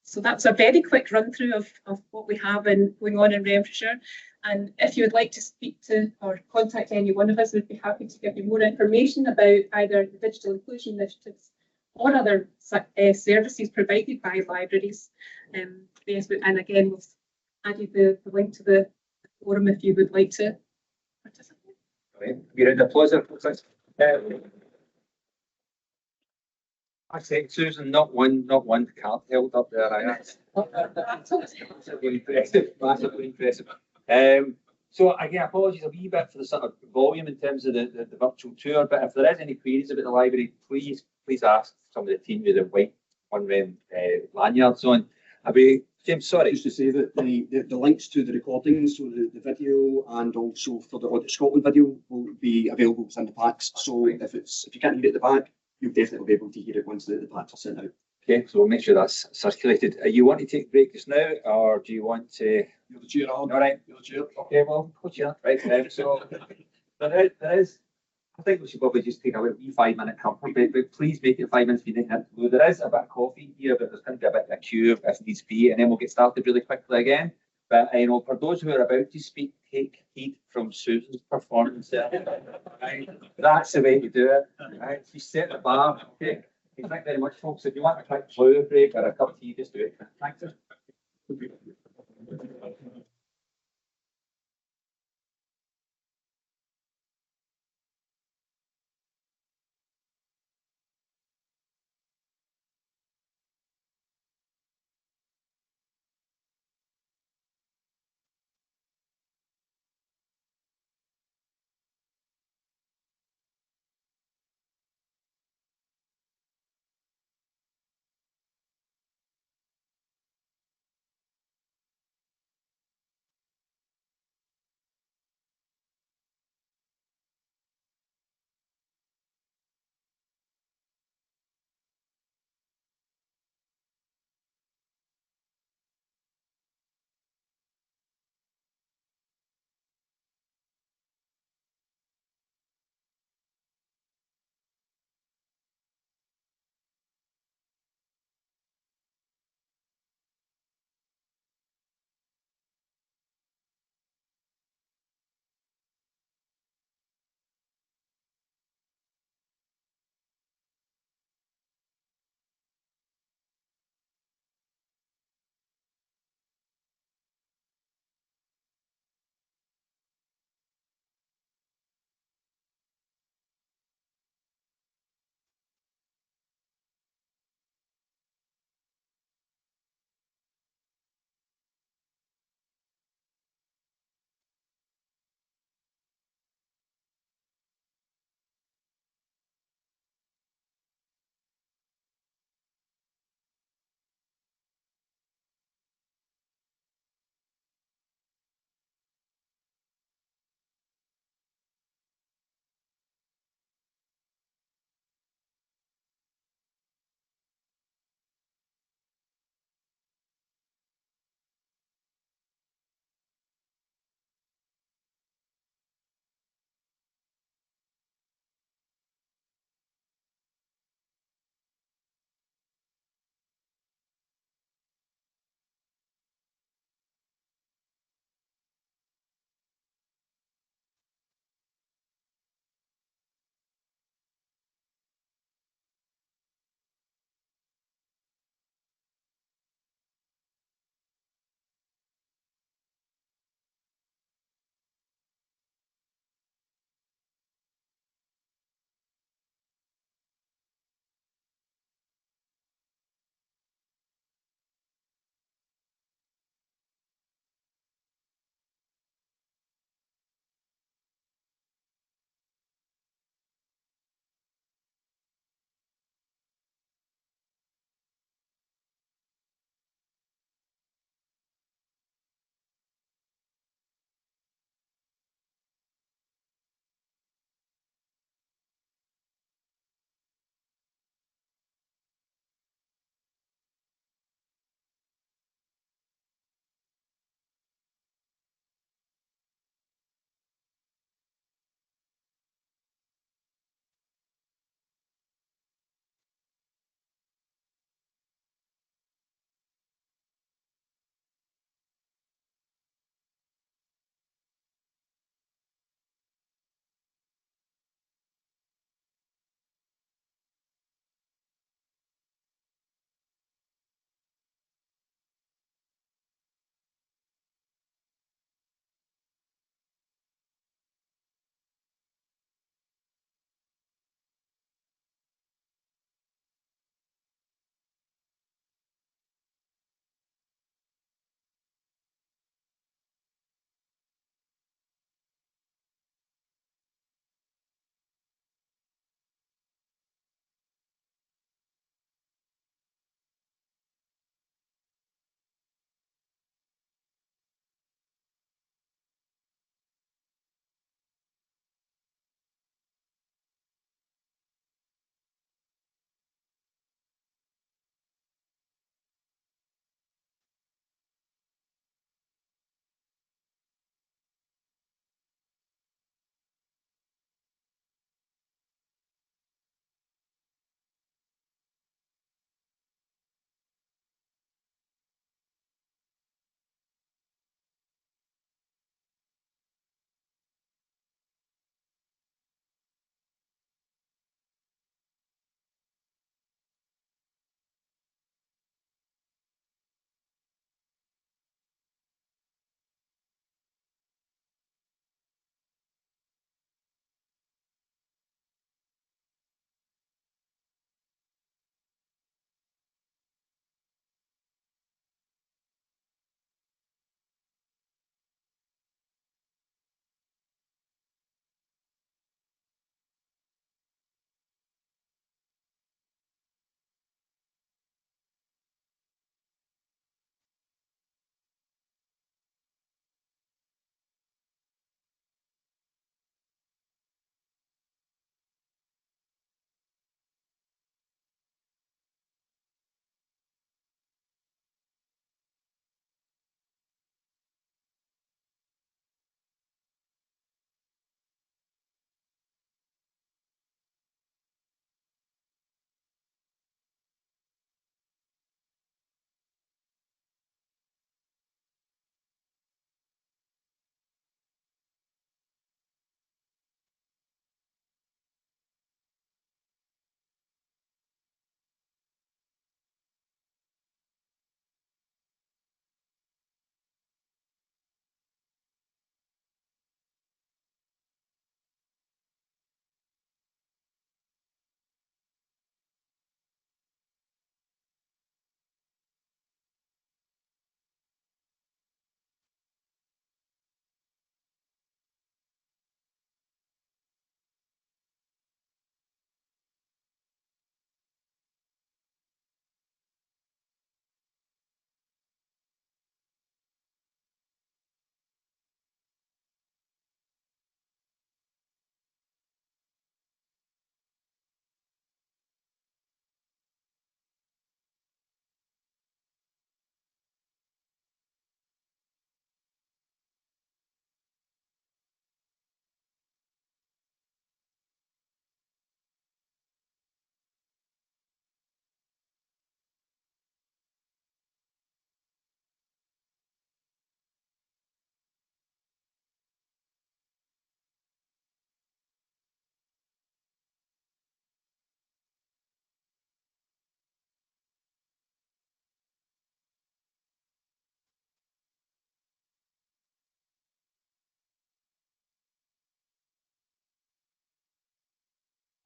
M: So that's a very quick run through of what we have going on in Renfrewshire. And if you would like to speak to or contact any one of us, we'd be happy to give you more information about either the digital inclusion initiatives or other services provided by libraries. And again, we've added the link to the forum if you would like to participate.
A: Right. Give a round of applause there, folks. I say, Susan, not one card held up there. Massively impressive, massively impressive. So again, apologies a wee bit for the sort of volume in terms of the virtual tour, but if there is any queries about the library, please ask some of the team with the white one-rem lanyards on. James, sorry.
B: Just to say that the links to the recordings, so the video and also for the Audit Scotland video will be available within the packs. So if you can't hear it at the back, you'll definitely be able to hear it once the packs are sent out. Okay,
A: so we'll make sure that's circulated. You want to take a break just now, or do you want to?
B: You're the chair, Alan.
A: All right.
B: You're the chair.
A: Okay, well, co-chair. Right. So there is. I think we should probably just take a wee 5-minute comfort break, but please make it 5 minutes if you need to go. There is a bit of coffee here, but there's going to be a bit of a queue if needs be, and then we'll get started really quickly again. But for those who are about to speak, take heed from Susan's performance there. Right? That's the way to do it. Right? She set the bar. Okay. Thank you very much, folks. If you want a quick blue break or a cup of tea, just do it. Thanks.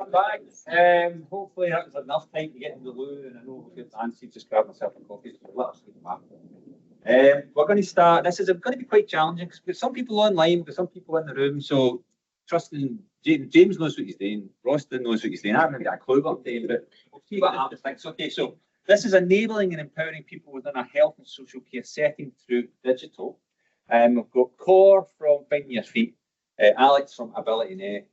A: I'm back. Hopefully that was enough time to get in the loo, and I know we'll get Nancy just grab myself a coffee. So let us read them. We're going to start. This is going to be quite challenging because we've some people online, we've some people in the room. So trusting James knows what he's doing. Roston knows what he's doing. I haven't got a clue what I'm doing, but we'll see what happens. Okay, so this is enabling and empowering people within a health and social care setting through digital. We've got Core from Finding Your Feet, Alex from Ability Net,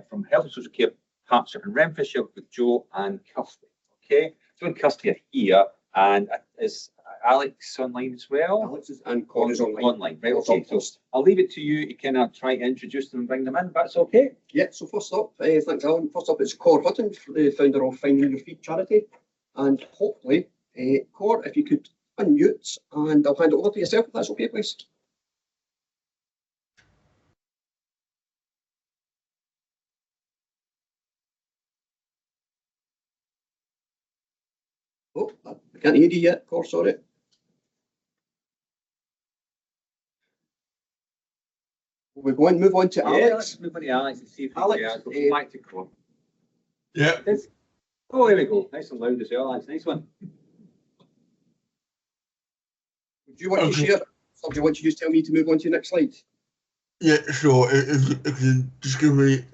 A: from Health and Social Care Partnership in Renfrewshire with Joe and Kirsty. Okay, Joe and Kirsty are here, and is Alex online as well?
B: Alex is and Core is online.
A: Online, right? Okay, so I'll leave it to you to kind of try to introduce them and bring them in. If that's okay.
B: Yeah. So first up, thanks, Alan. First up, it's Core Hutton, the founder of Finding Your Feet charity, and hopefully, Core, if you could unmute, and I'll hand it over to yourself if that's okay, please. Oh, I can't hear you yet, Core, sorry. We're going to move on to Alex.
A: Let's move on to Alex and see if
B: Alex,
A: we can back to Core.
N: Yeah.
A: Oh, here we go. Nice and loud as well, Alex. Nice one.
B: Do you want to share, or do you want to just tell me to move on to the next slide?
N: Yeah, sure. If you just give me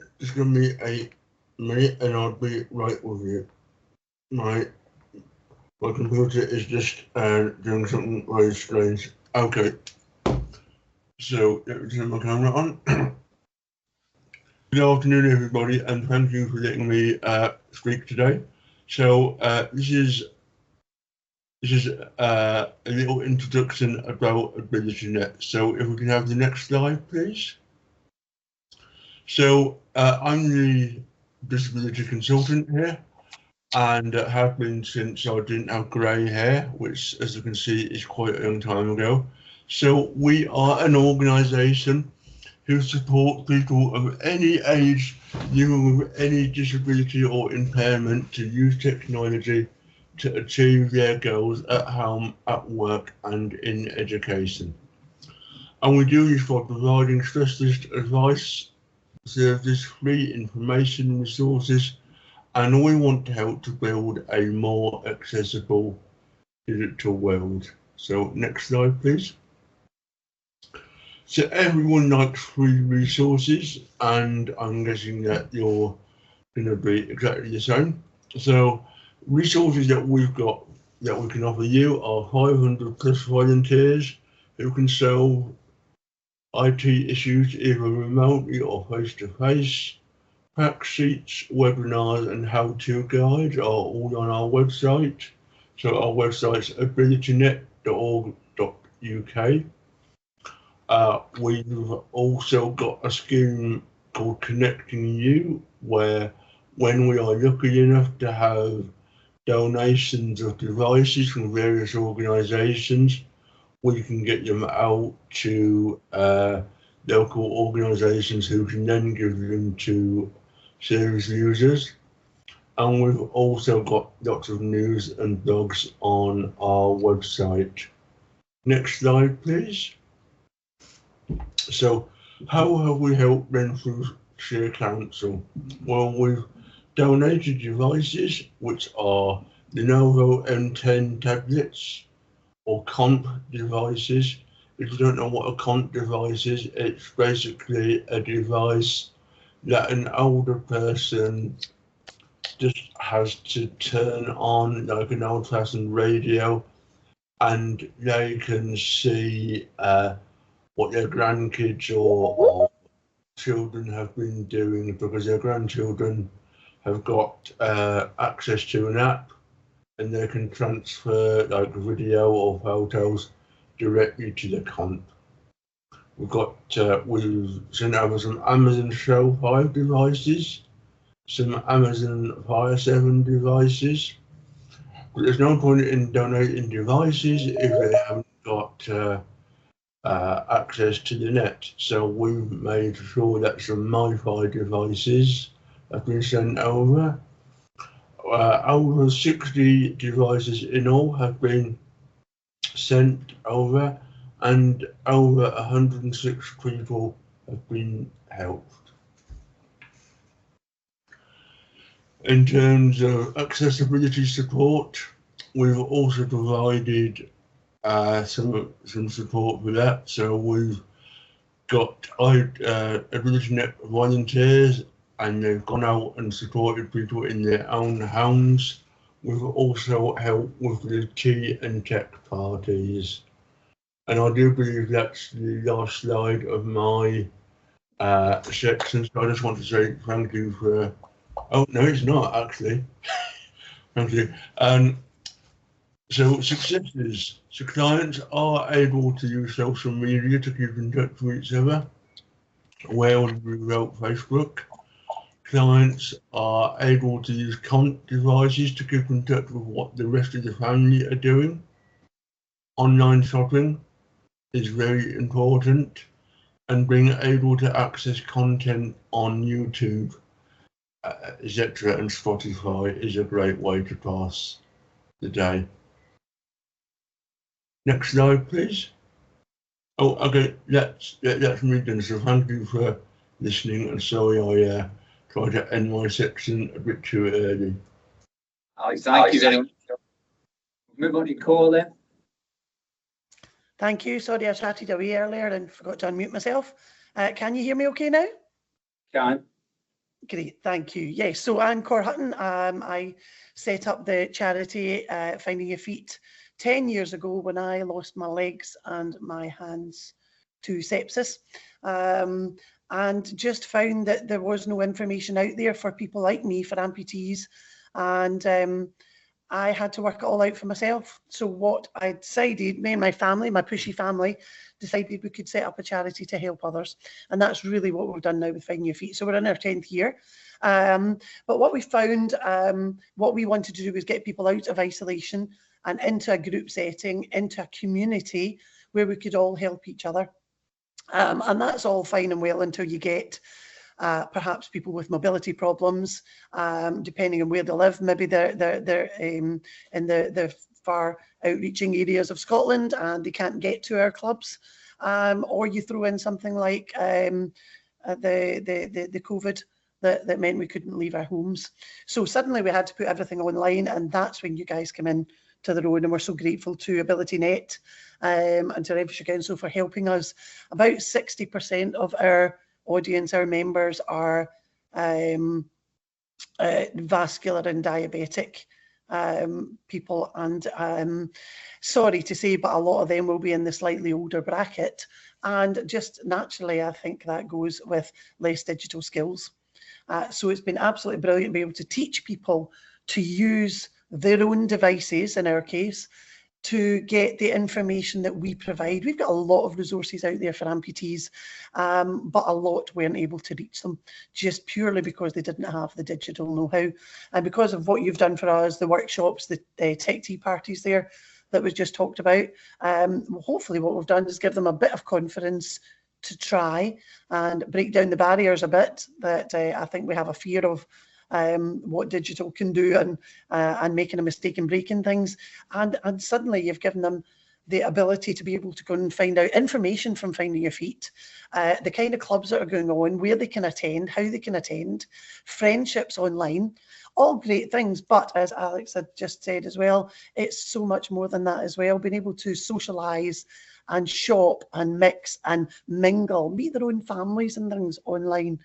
N: a minute, and I'll be right with you. My computer is just doing something very strange. Okay. So let me turn my camera on. Good afternoon, everybody, and thank you for letting me speak today. So this is a little introduction about AbilityNet. So if we can have the next slide, please. So I'm the disability consultant here, and have been since I didn't have grey hair, which, as you can see, is quite a long time ago. So we are an organisation who support people of any age living with any disability or impairment to use technology to achieve their goals at home, at work, and in education. And we do this by providing specialist advice, service, free information resources, and we want to help to build a more accessible digital world. So next slide, please. So everyone likes free resources, and I'm guessing that you're going to be exactly the same. So resources that we've got that we can offer you are 500 plus volunteers who can solve IT issues either remotely or face-to-face. Fact sheets, webinars and how-to guides are all on our website. So our website's abilitynet.org.uk. We've also got a scheme called Connecting You, where when we are lucky enough to have donations of devices from various organisations, we can get them out to local organisations who can then give them to service users. And we've also got lots of news and blogs on our website. Next slide, please. So how have we helped Renfrewshire Council? Well, we've donated devices, which are Lenovo M10 tablets or comp devices. If you don't know what a comp device is, it's basically a device that an older person just has to turn on, like an old-fashioned radio, and they can see what their grandkids or children have been doing, because their grandchildren have got access to an app, and they can transfer like video or photos directly to the comp. We've sent over some Amazon Show 5 devices, some Amazon Fire 7 devices. But there's no point in donating devices if they haven't got access to the net. So we've made sure that some MiFi devices have been sent over. Over 60 devices in all have been sent over, and over 106 people have been helped. In terms of accessibility support, we've also provided some support for that. So we've got AbilityNet volunteers, and they've gone out and supported people in their own homes. We've also helped with the tea and tech parties. And I do believe that's the last slide of my section. So I just want to say thank you for, oh no, it's not actually. Thank you. So successes. So clients are able to use social media to keep in touch with each other. Where would we wrote Facebook? Clients are able to use devices to keep in touch with what the rest of the family are doing. Online shopping is very important, and being able to access content on YouTube, etc. and Spotify is a great way to pass the day. Next slide, please. Oh, okay, that's me done. So thank you for listening, and sorry I tried to end my section a bit too early.
A: Alex, thank you very much. Move on to Cole then.
O: Thank you. Sorry, I chatted away earlier and forgot to unmute myself. Can you hear me okay now?
A: Can.
O: Great, thank you. Yes, so I'm Cor Hutton. I set up the charity Finding Your Feet 10 years ago when I lost my legs and my hands to sepsis. And just found that there was no information out there for people like me, for amputees. And I had to work it all out for myself. So what I decided, me and my family, my pushy family, decided we could set up a charity to help others. And that's really what we've done now with Finding Your Feet. So we're in our 10th year. But what we found, what we wanted to do was get people out of isolation and into a group setting, into a community where we could all help each other. And that's all fine and well until you get perhaps people with mobility problems, depending on where they live. Maybe they're in the far outreaching areas of Scotland and they can't get to our clubs. Or you throw in something like the COVID that meant we couldn't leave our homes. So suddenly we had to put everything online, and that's when you guys come in to the road, and we're so grateful to AbilityNet and to Renfrewshire Council for helping us. About 60% of our audience, our members, are vascular and diabetic people, and sorry to say, but a lot of them will be in the slightly older bracket, and just naturally I think that goes with less digital skills. So it's been absolutely brilliant to be able to teach people to use their own devices, in our case, to get the information that we provide. We've got a lot of resources out there for amputees, but a lot weren't able to reach them just purely because they didn't have the digital know-how. And because of what you've done for us, the workshops, the tech tea parties there that was just talked about, hopefully what we've done is give them a bit of confidence to try and break down the barriers a bit that I think we have a fear of. What digital can do, and making a mistake and breaking things, and suddenly you've given them the ability to be able to go and find out information from Finding Your Feet, the kind of clubs that are going on, where they can attend, how they can attend, friendships online, all great things. But as Alex had just said as well, it's so much more than that as well. Being able to socialise and shop and mix and mingle, meet their own families and things online.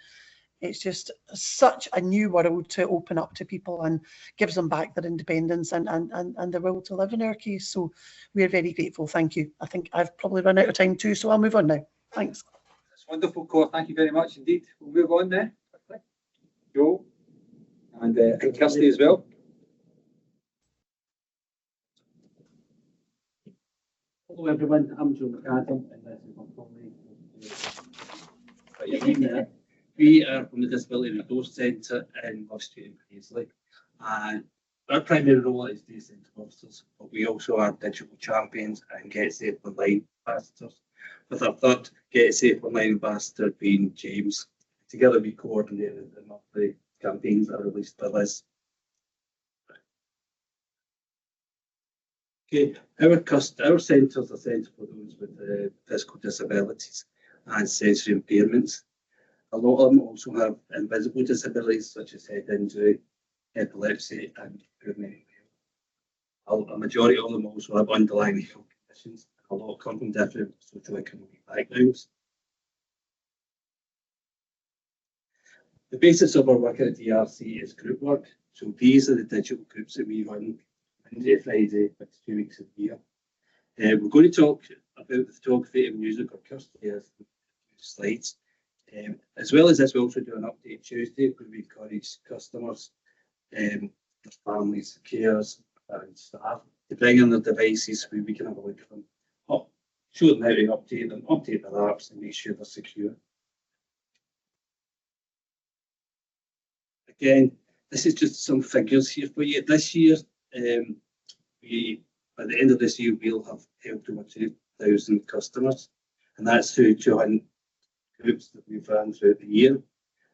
O: It's just such a new world to open up to people, and gives them back their independence and the will to live in our case. So we're very grateful. Thank you. I think I've probably run out of time too, so I'll move on now. Thanks.
A: That's wonderful, Cor. Thank you very much indeed. We'll move on now. Joe and Kirsty as well.
P: Hello everyone, I'm Joe McAdam, and this is my colleague. We are from the Disability Resource Centre in Love Street in Paisley, and our primary role is day centre officers, but we also are digital champions and Get Safe Online ambassadors, with our third Get Safe Online ambassador being James. Together we coordinated the monthly campaigns that are released by Liz. Okay, our centre is a centre for those with physical disabilities and sensory impairments. A lot of them also have invisible disabilities such as head injury, epilepsy, and poor mental health. A majority of them also have underlying health conditions, and a lot come from different socioeconomic backgrounds. The basis of our work at DRC is group work. So these are the digital groups that we run Monday to Friday, 2 weeks a year. We're going to talk about the photography and music or custody as slides. As well as this, we also do an update Tuesday where we encourage customers, their families, carers, and staff to bring in their devices where we can have a look at them, show them how to update them, update their apps, and make sure they're secure. Again, this is just some figures here for you. This year, by the end of this year, we'll have helped over 2,000 customers, and that's through 200 groups that we've run throughout the year,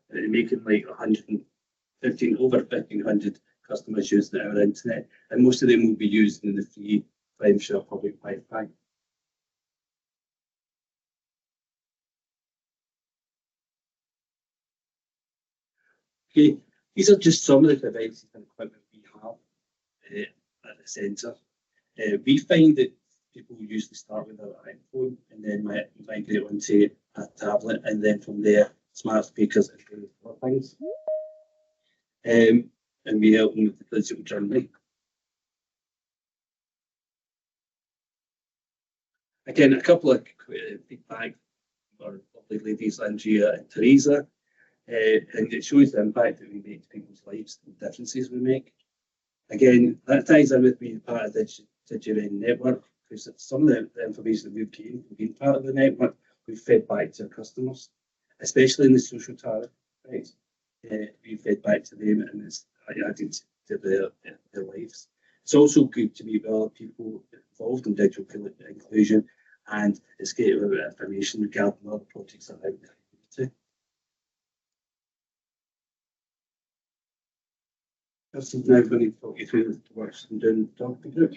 P: making like 115, over 1,500 customers using our internet, and most of them will be using the free Primeshare public Wi-Fi. Okay, these are just some of the devices and equipment we have at the centre. We find that people usually start with their iPhone and then migrate onto a tablet, and then from there, smart speakers and various other things. And we help them with the digital journey. Again, a couple of feedback from our lovely ladies, Andrea and Teresa. And it shows the impact that we make to people's lives and the differences we make. Again, that ties in with being part of the DigiRen network, because some of the information that we've gained from being part of the network, we've fed back to our customers, especially in the social tariff, right? We've fed back to them, and it's added to their lives. It's also good to meet with other people involved in digital inclusion, and it's getting information regarding other projects that are out there. I'm now going to talk you through the works I'm doing with the photography group.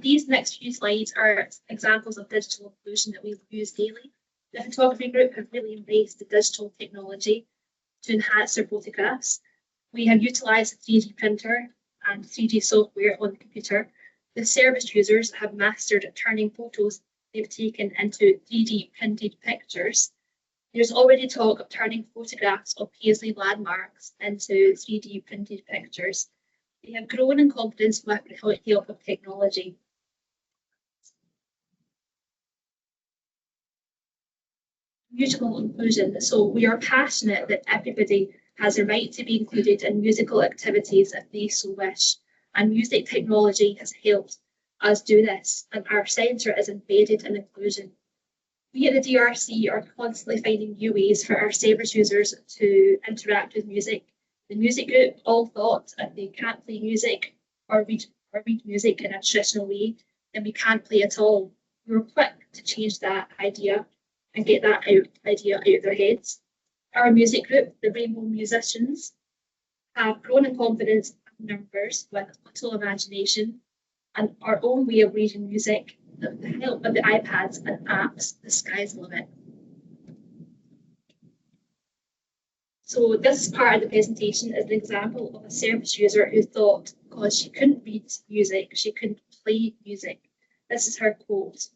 Q: These next few slides are examples of digital inclusion that we use daily. The photography group have really embraced the digital technology to enhance their photographs. We have utilised a 3D printer and 3D software on the computer. The service users have mastered turning photos they've taken into 3D printed pictures. There's already talk of turning photographs of Paisley landmarks into 3D printed pictures. They have grown in confidence with the help of technology. Musical inclusion. So we are passionate that everybody has a right to be included in musical activities if they so wish. And music technology has helped us do this, and our centre is embedded in inclusion. We at the DRC are constantly finding new ways for our service users to interact with music. The music group all thought if they can't play music or read music in a traditional way, then we can't play at all. We were quick to change that idea and get that idea out of their heads. Our music group, the Rainbow Musicians, have grown in confidence and numbers with little imagination and our own way of reading music. With the help of the iPads and apps, the sky's the limit. So this part of the presentation is an example of a service user who thought because she couldn't read music, she couldn't play music. This is her quote: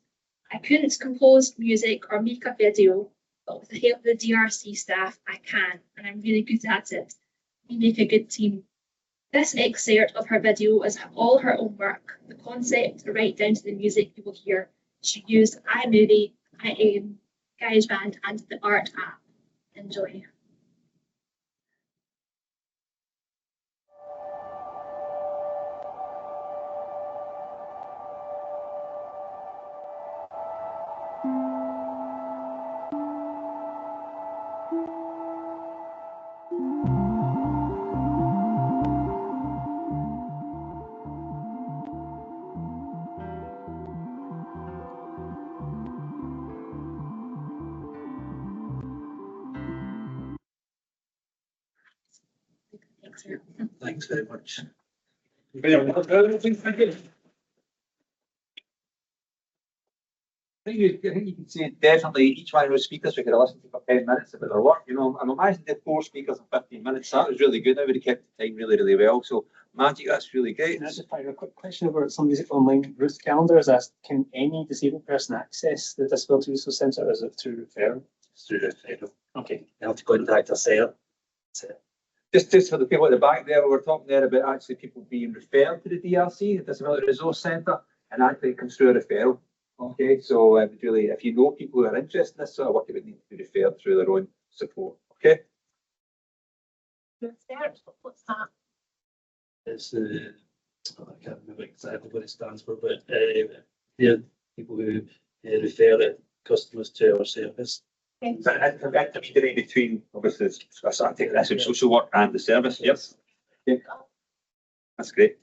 Q: "I couldn't compose music or make a video, but with the help of the DRC staff, I can, and I'm really good at it. We make a good team." This excerpt of her video is all her own work, the concept right down to the music you will hear. She used iMovie, GarageBand, and the Art app. Enjoy.
P: Thanks very much.
J: Thank you.
A: I think you can say definitely each one of those speakers we could have listened to for 10 minutes about their work. You know, I'm imagining they had 4 speakers in 15 minutes. That was really good. Everybody kept the time really, really well. So magic, that's really great.
L: Can I just fire a quick question about somebody's online Ruth calendar? Is that can any disabled person access the Disability Resource Centre, or is it through referral?
P: It's through referral.
L: Okay.
P: You have to contact us there. That's it.
A: Just for the people at the back there, we were talking there about actually people being referred to the DRC, the Disability Resource Centre, and actually it comes through a referral. Okay, so really, if you know people who are interested in this sort of work, it would need to be referred through their own support. Okay.
C: What's that?
P: It's I can't remember exactly what it stands for, but they're people who refer customers to our service.
A: But intermediary between, obviously, I think that's social work and the service. Yes. Okay. That's great.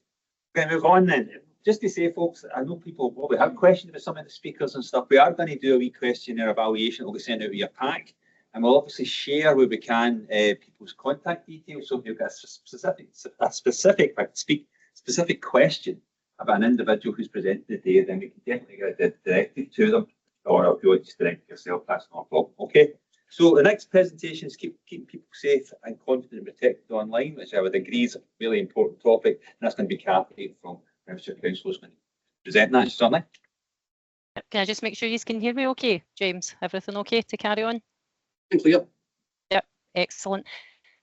A: We're going to move on then. Just to say, folks, I know people probably have questions about some of the speakers and stuff. We are going to do a wee questionnaire evaluation. It'll be sent out with your pack, and we'll obviously share where we can people's contact details. So if you've got a specific question about an individual who's presenting today, then we can definitely get it directed to them. Or if you want to just direct yourself, that's not a problem. Okay. So the next presentation is keeping people safe and confident and protected online, which I would agree is a really important topic. And that's going to be Kathy from Renfrewshire Council is going to present that, certainly.
R: Can I just make sure you can hear me okay, James? Everything okay to carry on?
B: Clear.
R: Yep, excellent.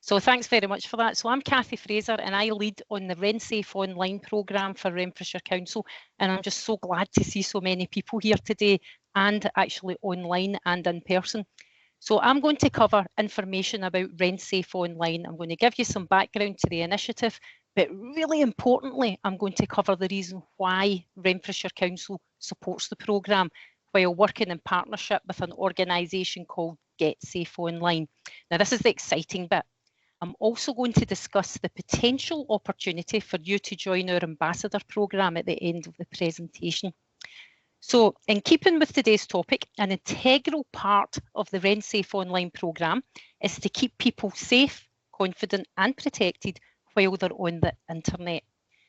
R: So thanks very much for that. So I'm Kathy Fraser and I lead on the RenSafe online programme for Renfrewshire Council, and I'm just so glad to see so many people here today and actually online and in person. So I'm going to cover information about RenSafe online. I'm going to give you some background to the initiative, but really importantly, I'm going to cover the reason why Renfrewshire Council supports the programme while working in partnership with an organisation called Get Safe Online. Now, this is the exciting bit. I'm also going to discuss the potential opportunity for you to join our ambassador programme at the end of the presentation. So, in keeping with today's topic, an integral part of the RenSafe online programme is to keep people safe, confident and protected while they're on the internet.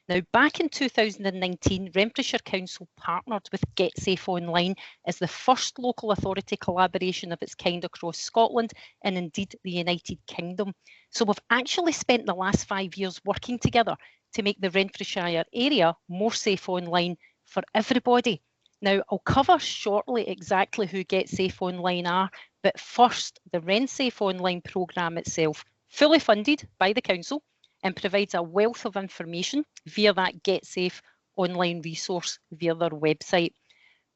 R: Now, back in 2019, Renfrewshire Council partnered with Get Safe Online as the first local authority collaboration of its kind across Scotland and indeed the United Kingdom. So we've actually spent the last 5 years working together to make the Renfrewshire area more safe online for everybody. Now, I'll cover shortly exactly who Get Safe Online are, but first, the RenSafe Online programme itself, fully funded by the Council, and provides a wealth of information via that Get Safe online resource via their website,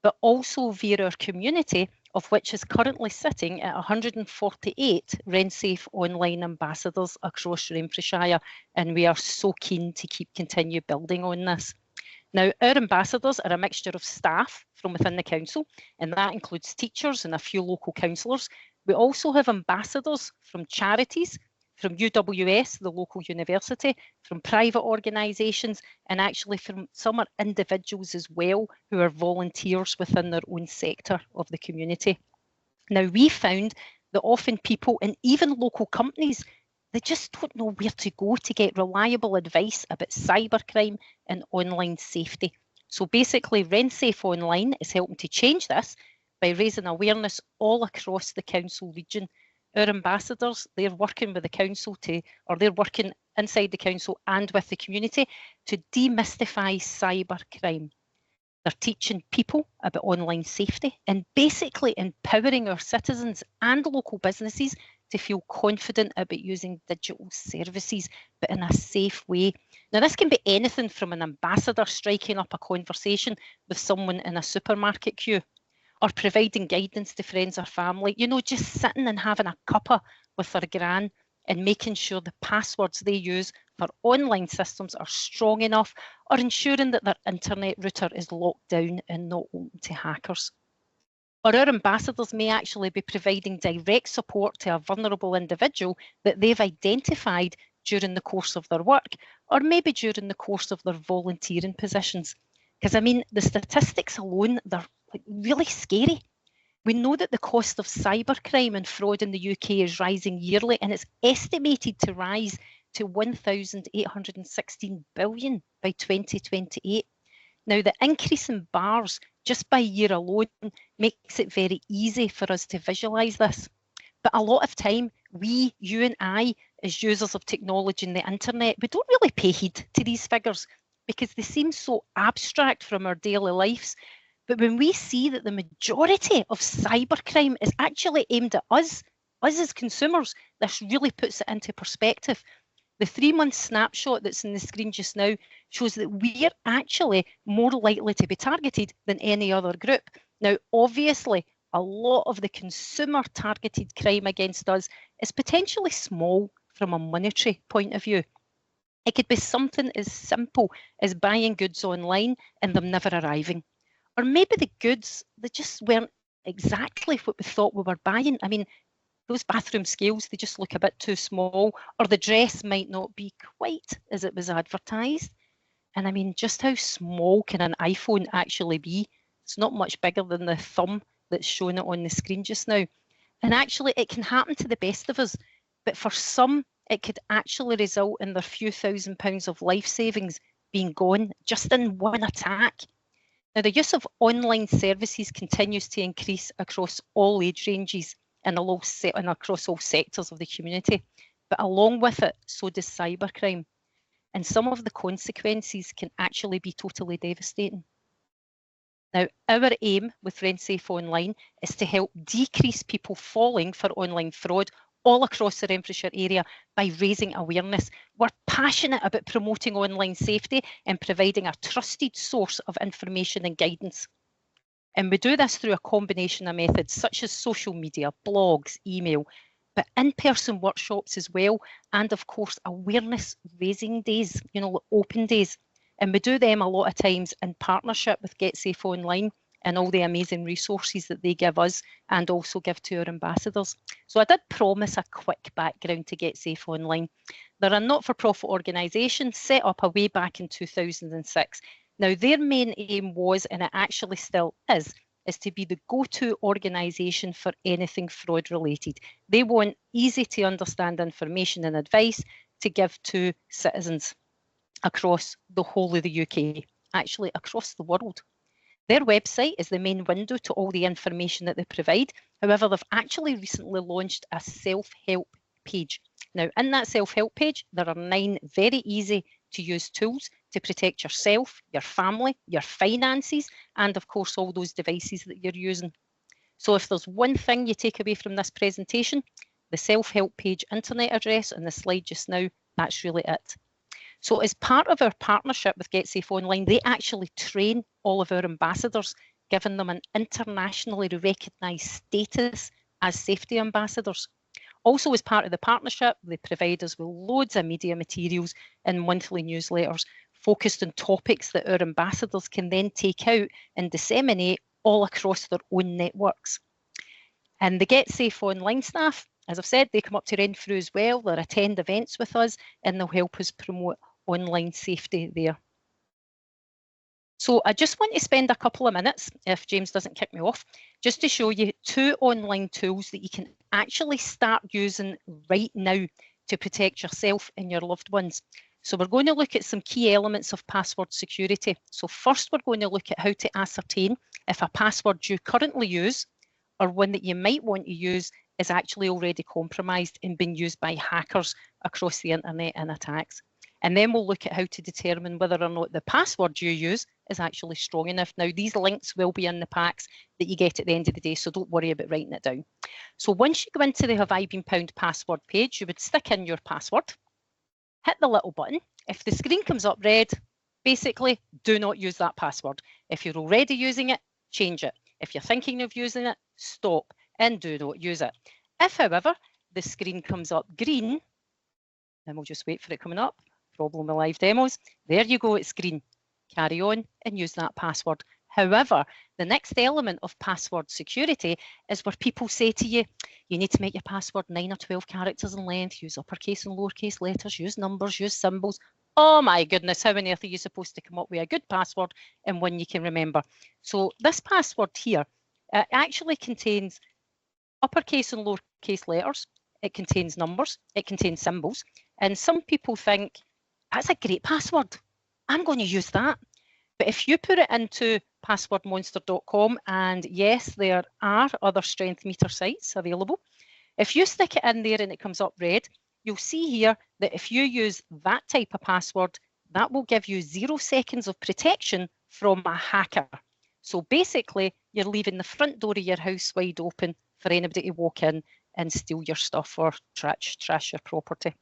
R: but also via our community, of which is currently sitting at 148 RenSafe online ambassadors across Renfrewshire, and we are so keen to continue building on this. Now, our ambassadors are a mixture of staff from within the council, and that includes teachers and a few local councillors. We also have ambassadors from charities, from UWS, the local university, from private organisations, and actually from some are individuals as well who are volunteers within their own sector of the community. Now, we found that often people and even local companies, they just don't know where to go to get reliable advice about cybercrime and online safety. So basically, RenSafe Online is helping to change this by raising awareness all across the council region. Our ambassadors, they're working with the council they're working inside the council and with the community to demystify cybercrime. They're teaching people about online safety and basically empowering our citizens and local businesses to feel confident about using digital services, but in a safe way. Now, this can be anything from an ambassador striking up a conversation with someone in a supermarket queue, or providing guidance to friends or family, you know, just sitting and having a cuppa with their gran and making sure the passwords they use for online systems are strong enough, or ensuring that their internet router is locked down and not open to hackers. Or our ambassadors may actually be providing direct support to a vulnerable individual that they've identified during the course of their work, or maybe during the course of their volunteering positions. Because I mean, the statistics alone, they're really scary. We know that the cost of cybercrime and fraud in the UK is rising yearly, and it's estimated to rise to 1,816 billion by 2028. Now, the increase in bars just by year alone makes it very easy for us to visualise this. But a lot of time, you and I, as users of technology and the internet, we don't really pay heed to these figures because they seem so abstract from our daily lives. But when we see that the majority of cybercrime is actually aimed at us as consumers, this really puts it into perspective. The 3-month snapshot that's in the screen just now shows that we're actually more likely to be targeted than any other group. Now, obviously, a lot of the consumer targeted crime against us is potentially small from a monetary point of view. It could be something as simple as buying goods online and them never arriving. Or maybe the goods, they just weren't exactly what we thought we were buying. I mean, those bathroom scales, they just look a bit too small, or the dress might not be quite as it was advertised. And I mean, just how small can an iPhone actually be? It's not much bigger than the thumb that's showing it on the screen just now. And actually, it can happen to the best of us, but for some, it could actually result in their few £1,000s of life savings being gone just in one attack. Now, the use of online services continues to increase across all age ranges and across all sectors of the community. But along with it, so does cybercrime. And some of the consequences can actually be totally devastating. Now, our aim with RentSafe Online is to help decrease people falling for online fraud all across the Renfrewshire area by raising awareness. We're passionate about promoting online safety and providing a trusted source of information and guidance. And we do this through a combination of methods such as social media, blogs, email, but in-person workshops as well, and of course awareness raising days, open days. And we do them a lot of times in partnership with GetSafe Online and all the amazing resources that they give us and also give to our ambassadors. So I did promise a quick background to GetSafe Online. They're a not-for-profit organisation set up way back in 2006. Now, their main aim was, and it actually still is to be the go-to organisation for anything fraud related. They want easy to understand information and advice to give to citizens across the whole of the UK, actually across the world. Their website is the main window to all the information that they provide. However, they've actually recently launched a self-help page. Now, in that self-help page, there are 9 very easy to use tools to protect yourself, your family, your finances, and of course, all those devices that you're using. So if there's one thing you take away from this presentation, the self-help page internet address on the slide just now, that's really it. So as part of our partnership with GetSafe Online, they actually train all of our ambassadors, giving them an internationally recognised status as safety ambassadors. Also, as part of the partnership, they provide us with loads of media materials and monthly newsletters focused on topics that our ambassadors can then take out and disseminate all across their own networks. And the GetSafe Online staff, as I've said, they come up to Renfrew as well. They'll attend events with us and they'll help us promote online safety there. So I just want to spend a couple of minutes, if James doesn't kick me off, just to show you 2 online tools that you can actually start using right now to protect yourself and your loved ones. So we're going to look at some key elements of password security. So first, we're going to look at how to ascertain if a password you currently use or one that you might want to use is actually already compromised and being used by hackers across the internet in attacks. And then we'll look at how to determine whether or not the password you use is actually strong enough. Now, these links will be in the packs that you get at the end of the day, so don't worry about writing it down. So once you go into the Have I Been Pwned password page, you would stick in your password, hit the little button. If the screen comes up red, basically do not use that password. If you're already using it, change it. If you're thinking of using it, stop and do not use it. If, however, the screen comes up green, then we'll just wait for it coming up. Problem with live demos. There you go, it's green. Carry on and use that password. However, the next element of password security is where people say to you, you need to make your password 9 or 12 characters in length, use uppercase and lowercase letters, use numbers, use symbols. Oh my goodness, how on earth are you supposed to come up with a good password and one you can remember? So this password here actually contains uppercase and lowercase letters. It contains numbers, it contains symbols. And some people think, that's a great password. I'm going to use that. But if you put it into passwordmonster.com, and yes, there are other strength meter sites available. If you stick it in there and it comes up red, you'll see here that if you use that type of password, that will give you 0 seconds of protection from a hacker. So basically, you're leaving the front door of your house wide open for anybody to walk in and steal your stuff or trash your property.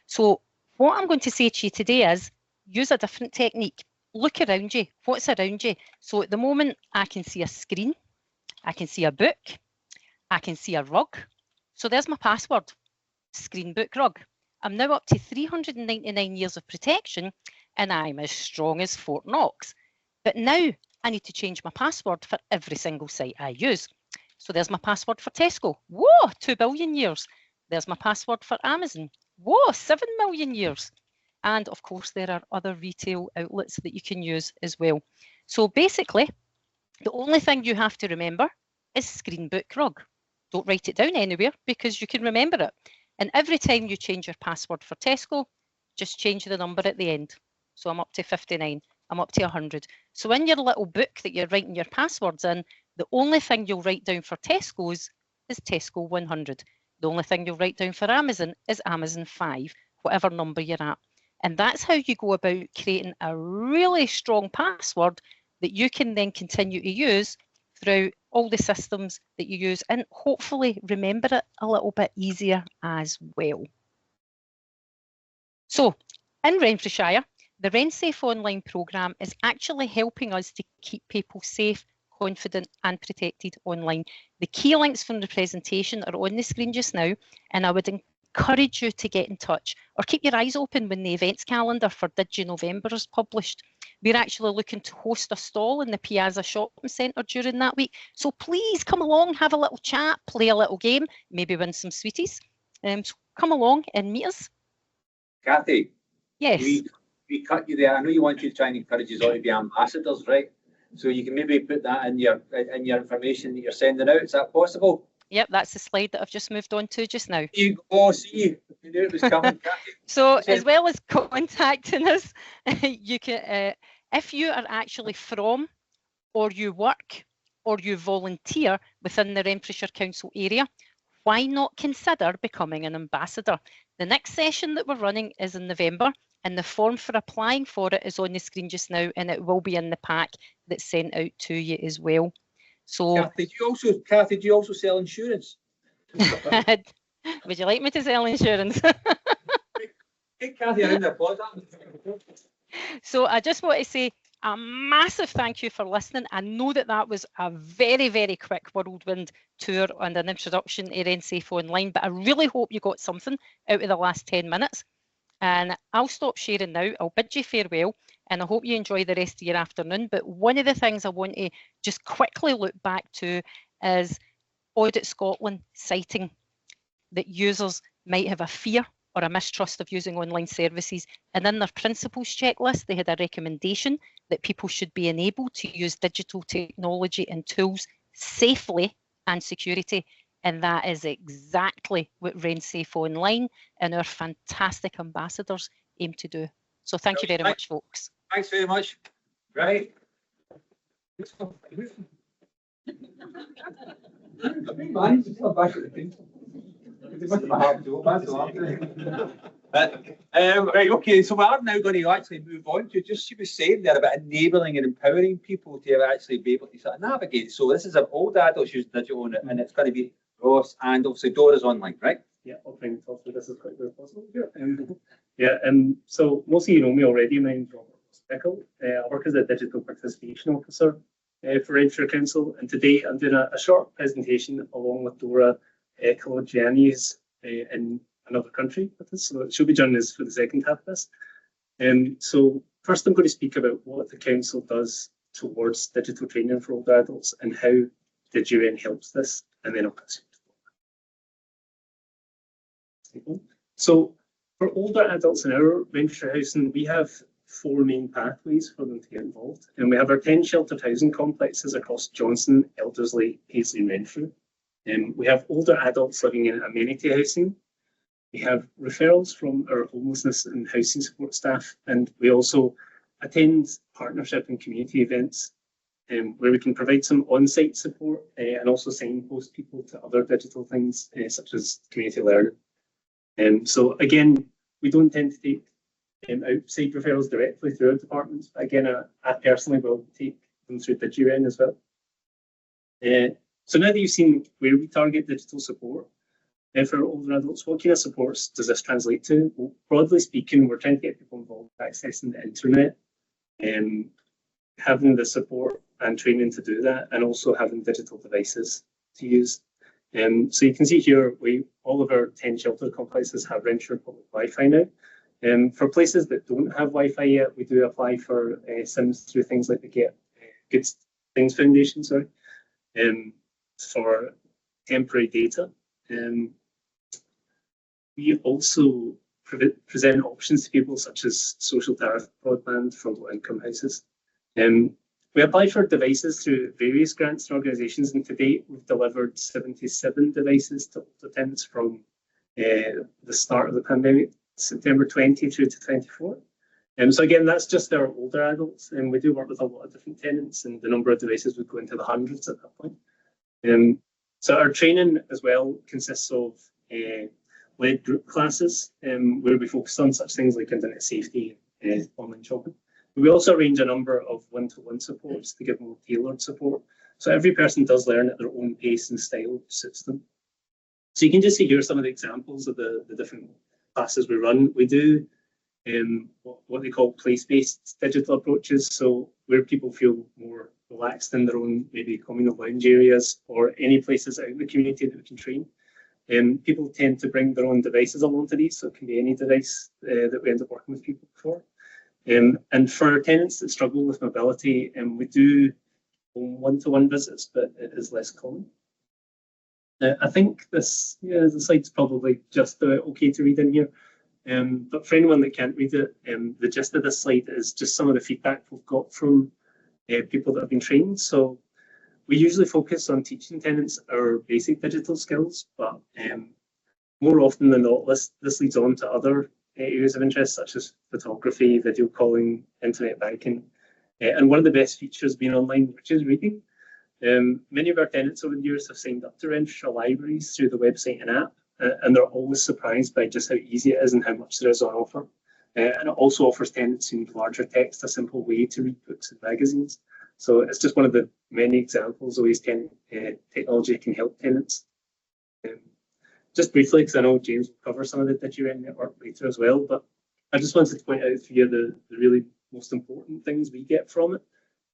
R: So what I'm going to say to you today is use a different technique. Look around you. What's around you? So at the moment, I can see a screen. I can see a book. I can see a rug. So there's my password, screen, book, rug. I'm now up to 399 years of protection, and I'm as strong as Fort Knox. But now I need to change my password for every single site I use. So there's my password for Tesco. Whoa, 2 billion years. There's my password for Amazon. Whoa, 7 million years. And of course, there are other retail outlets that you can use as well. So basically, the only thing you have to remember is screen, book, rug. Don't write it down anywhere because you can remember it. And every time you change your password for Tesco, just change the number at the end. So I'm up to 59, I'm up to 100. So in your little book that you're writing your passwords in, the only thing you'll write down for Tesco's is Tesco 100. The only thing you'll write down for Amazon is Amazon 5, whatever number you're at. And that's how you go about creating a really strong password that you can then continue to use throughout all the systems that you use, and hopefully remember it a little bit easier as well. So in Renfrewshire, the RenSafe online programme is actually helping us to keep people safe, confident and protected online. The key links from the presentation are on the screen just now, and I would encourage you to get in touch or keep your eyes open when the events calendar for DigiNovember is published. We're actually looking to host a stall in the Piazza Shopping Centre during that week. So please come along, have a little chat, play a little game, maybe win some sweeties. So come along and meet us.
A: Kathy,
R: yes.
A: We cut you there. I know you want to try and encourage us all to be ambassadors, right? So you can maybe put that in your information that you're sending out. Is that possible?
R: Yep, that's the slide that I've just moved on to just now.
A: You go, see, you knew it was coming, Kathy.
R: So as well as contacting us, you can, if you are actually from, or you work, or you volunteer within the Renfrewshire Council area, why not consider becoming an ambassador? The next session that we're running is in November, and the form for applying for it is on the screen just now, and it will be in the pack that's sent out to you as well. So,
A: Kathy, do you also sell insurance?
R: Would you like me to sell insurance?
A: Hey, Kathy, around the applause.
R: So I just want to say a massive thank you for listening. I know that that was a very, very quick whirlwind tour and an introduction to RenSafe Online, but I really hope you got something out of the last 10 minutes. And I'll stop sharing now. I'll bid you farewell, and I hope you enjoy the rest of your afternoon. But one of the things I want to just quickly look back to is Audit Scotland citing that users might have a fear or a mistrust of using online services. And in their principles checklist, they had a recommendation that people should be enabled to use digital technology and tools safely and security. And that is exactly what RenSafe Online and our fantastic ambassadors aim to do. So thank you very much, folks.
A: Thanks very much. Right. Right, okay, so we are now going to actually move on to just, she was saying there about enabling and empowering people to actually be able to sort of navigate. So this is an old adults use digital, and it's going to be Ross and obviously Dora's online, right?
S: Yeah, I'll try and talk through this as quickly as possible here. So most of you know me already. My name's Robert Pickle. I work as a digital participation officer for Renfrewshire Council, and today I'm doing a short presentation along with Dora Kalogiannis in another country with us. So she'll be joining us for the second half of this. So first I'm going to speak about what the council does towards digital training for older adults and how DigiRen helps this, and then I'll pass it. So for older adults in our Renfrewshire housing, we have 4 main pathways for them to get involved. And we have our 10 sheltered housing complexes across Johnson, Elderslie, Paisley and Renfrew. We have older adults living in amenity housing. We have referrals from our homelessness and housing support staff, and we also attend partnership and community events where we can provide some on-site support and also signpost people to other digital things such as community learning. So again, we don't tend to take outside referrals directly through our departments, but again, I personally will take them through DigiRen as well. So now that you've seen where we target digital support for older adults, what kind of supports does this translate to? Well, broadly speaking, we're trying to get people involved with accessing the internet, having the support and training to do that, and also having digital devices to use. So you can see here, all of our 10 shelter complexes have Renfrewshire public Wi-Fi now. For places that don't have Wi-Fi yet, we do apply for SIMs through things like the Get Good Things Foundation, for temporary data. We also present options to people such as social tariff broadband for low-income houses. We apply for devices through various grants and organisations, and to date we've delivered 77 devices to older tenants from the start of the pandemic, September 20 through to 24. So again, that's just our older adults, and we do work with a lot of different tenants, and the number of devices would go into the hundreds at that point. So our training as well consists of led group classes where we focus on such things like internet safety and online shopping. We also arrange a number of one-to-one supports to give more tailored support. So every person does learn at their own pace and style which suits them. So you can just see here some of the examples of the different classes we run. We do what they call place-based digital approaches. So where people feel more relaxed in their own maybe communal lounge areas or any places out in the community that we can train. People tend to bring their own devices along to these, so it can be any device that we end up working with people for. And for tenants that struggle with mobility, we do one-to-one visits, but it is less common. I think the slide's probably just okay to read in here. But for anyone that can't read it, the gist of this slide is just some of the feedback we've got from people that have been trained. So we usually focus on teaching tenants our basic digital skills, but more often than not, this leads on to other areas of interest such as photography, video calling, internet banking, and one of the best features being online, which is reading. Many of our tenants over the years have signed up to Renfrewshire libraries through the website and app, and they're always surprised by just how easy it is and how much there is on offer. And it also offers tenants who need larger text a simple way to read books and magazines. So it's just one of the many examples of ways technology can help tenants. Just briefly, because I know James will cover some of the DigiRen network later as well, but I just wanted to point out here the really most important things we get from it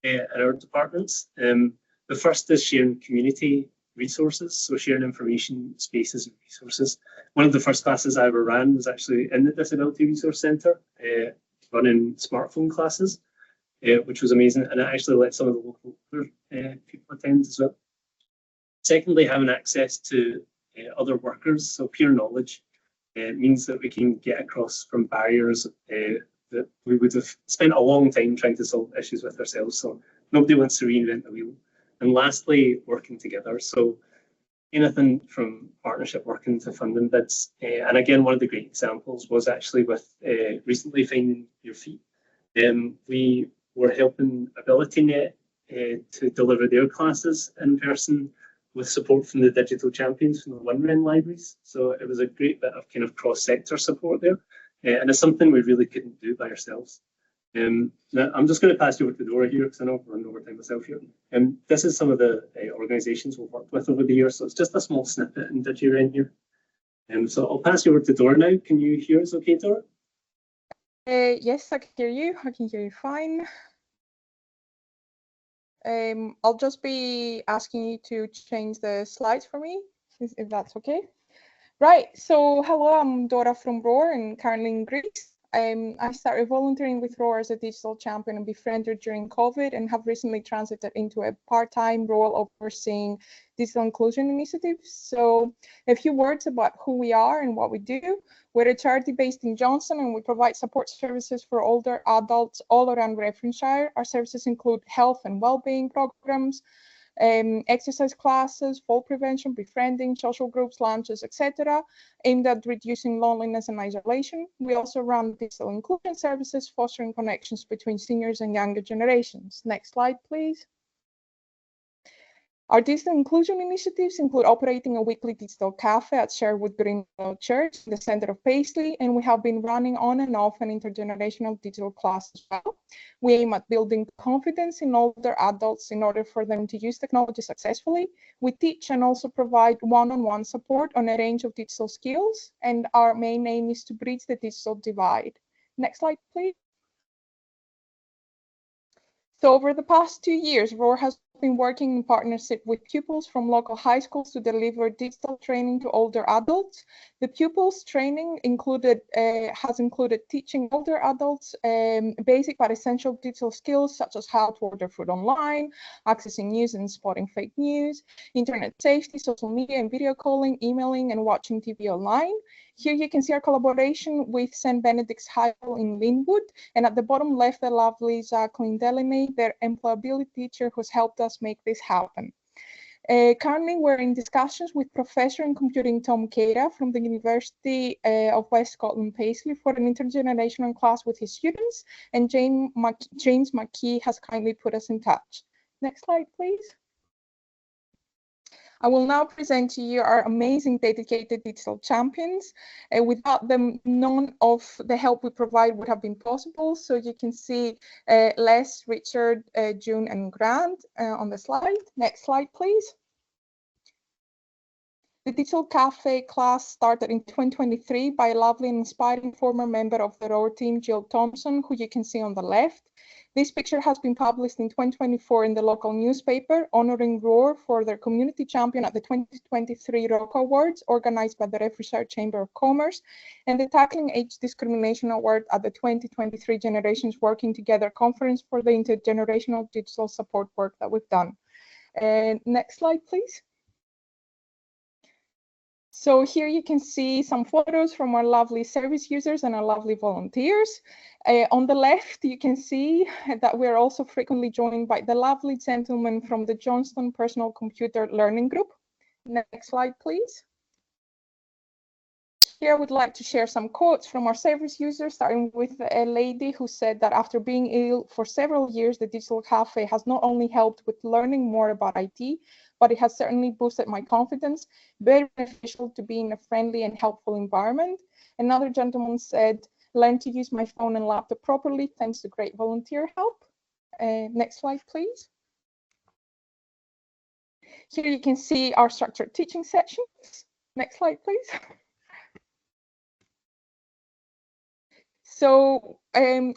S: in our departments. The first is sharing community resources, so sharing information, spaces and resources. One of the first classes I ever ran was actually in the Disability Resource Centre, running smartphone classes, which was amazing, and it actually let some of the local people attend as well. Secondly, having access to other workers, so peer knowledge, means that we can get across from barriers that we would have spent a long time trying to solve issues with ourselves, so nobody wants to reinvent the wheel. And lastly, working together, so anything from partnership working to funding bids. And again, one of the great examples was actually with recently Finding Your Feet. We were helping AbilityNet to deliver their classes in person with support from the digital champions from the DigiRen libraries. So it was a great bit of kind of cross-sector support there. And it's something we really couldn't do by ourselves. Now, I'm just going to pass you over to Dora here because I know I've run over time myself here. This is some of the organisations we've worked with over the years. So it's just a small snippet in DigiRen here. So I'll pass you over to Dora now. Can you hear us okay, Dora?
T: Yes, I can hear you. I can hear you fine. I'll just be asking you to change the slides for me, if that's okay. Right, so hello, I'm Dora from ROAR and currently in Greece. I started volunteering with ROAR as a digital champion and befriender during COVID and have recently transited into a part-time role overseeing digital inclusion initiatives. So a few words about who we are and what we do. We're a charity based in Johnson and we provide support services for older adults all around Renfrewshire. Our services include health and well-being programs, exercise classes, fall prevention, befriending, social groups, lunches, etc., aimed at reducing loneliness and isolation. We also run digital inclusion services, fostering connections between seniors and younger generations. Next slide, please. Our digital inclusion initiatives include operating a weekly digital cafe at Sherwood Green Church in the center of Paisley, and we have been running on and off an intergenerational digital class as well. We aim at building confidence in older adults in order for them to use technology successfully. We teach and also provide one-on-one support on a range of digital skills, and our main aim is to bridge the digital divide. Next slide, please. So over the past 2 years, ROAR has been working in partnership with pupils from local high schools to deliver digital training to older adults. The pupils training has included teaching older adults basic but essential digital skills such as how to order food online, accessing news and spotting fake news, internet safety, social media and video calling, emailing and watching TV online. Here you can see our collaboration with St. Benedict's High School in Linwood, and at the bottom left, the lovely Jacqueline Delaney, their employability teacher, who's helped us make this happen. Currently, we're in discussions with Professor in Computing Tom Keira from the University of West Scotland, Paisley, for an intergenerational class with his students, and James McKee has kindly put us in touch. Next slide, please. I will now present to you our amazing dedicated digital champions. Without them, none of the help we provide would have been possible. So you can see Les, Richard, June, and Grant on the slide. Next slide, please. The Digital Cafe class started in 2023 by a lovely and inspiring former member of the ROAR team, Jill Thompson, who you can see on the left. This picture has been published in 2024 in the local newspaper, honoring ROAR for their community champion at the 2023 ROC Awards, organized by the Renfrewshire Chamber of Commerce, and the Tackling Age Discrimination Award at the 2023 Generations Working Together Conference for the intergenerational digital support work that we've done. Next slide, please. So here you can see some photos from our lovely service users and our lovely volunteers. On the left, you can see that we're also frequently joined by the lovely gentleman from the Johnston Personal Computer Learning Group. Next slide, please. Here I would like to share some quotes from our service users, starting with a lady who said that after being ill for several years, the Digital Cafe has not only helped with learning more about IT, but it has certainly boosted my confidence. Very beneficial to be in a friendly and helpful environment. Another gentleman said, learn to use my phone and laptop properly thanks to great volunteer help. Next slide, please. Here you can see our structured teaching sections. Next slide, please. So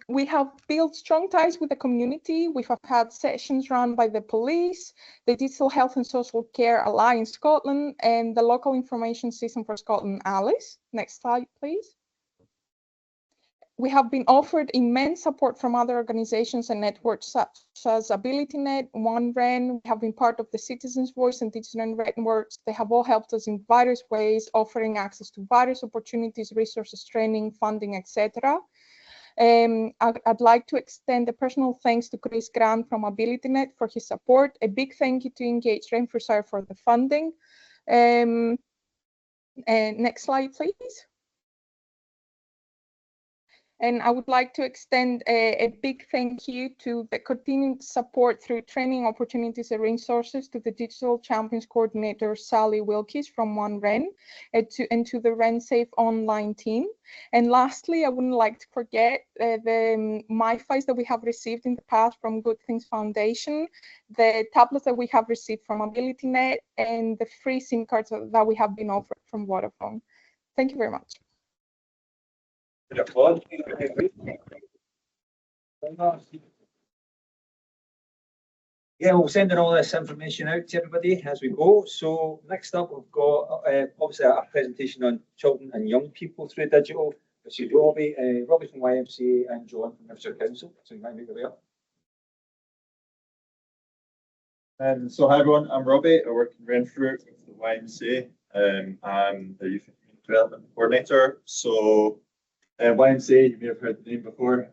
T: we have built strong ties with the community. We have had sessions run by the police, the Digital Health and Social Care Alliance Scotland, and the Local Information System for Scotland, ALICE. Next slide, please. We have been offered immense support from other organizations and networks such as AbilityNet, OneRen. We have been part of the Citizens Voice and DigiRen networks. They have all helped us in various ways, offering access to various opportunities, resources, training, funding, etc. I'd like to extend a personal thanks to Chris Grant from AbilityNet for his support. A big thank you to Engage Renfrewshire for the funding. Next slide, please. And I would like to extend a big thank you to the continued support through training opportunities and resources to the Digital Champions Coordinator, Sally Wilkes from OneRen, and to the RenSafe online team. And lastly, I wouldn't like to forget the MiFis that we have received in the past from Good Things Foundation, the tablets that we have received from AbilityNet, and the free SIM cards that we have been offered from Vodafone. Thank you very much.
A: Yeah, we'll send all this information out to everybody as we go. So next up, we've got obviously a presentation on children and young people through digital, which is Robbie from YMCA and John from Renfrewshire Council. So you might make your way up.
U: So hi everyone, I'm Robbie. I work in Renfrew with the YMCA. I'm the Youth Development Coordinator. So YMCA, you may have heard the name before.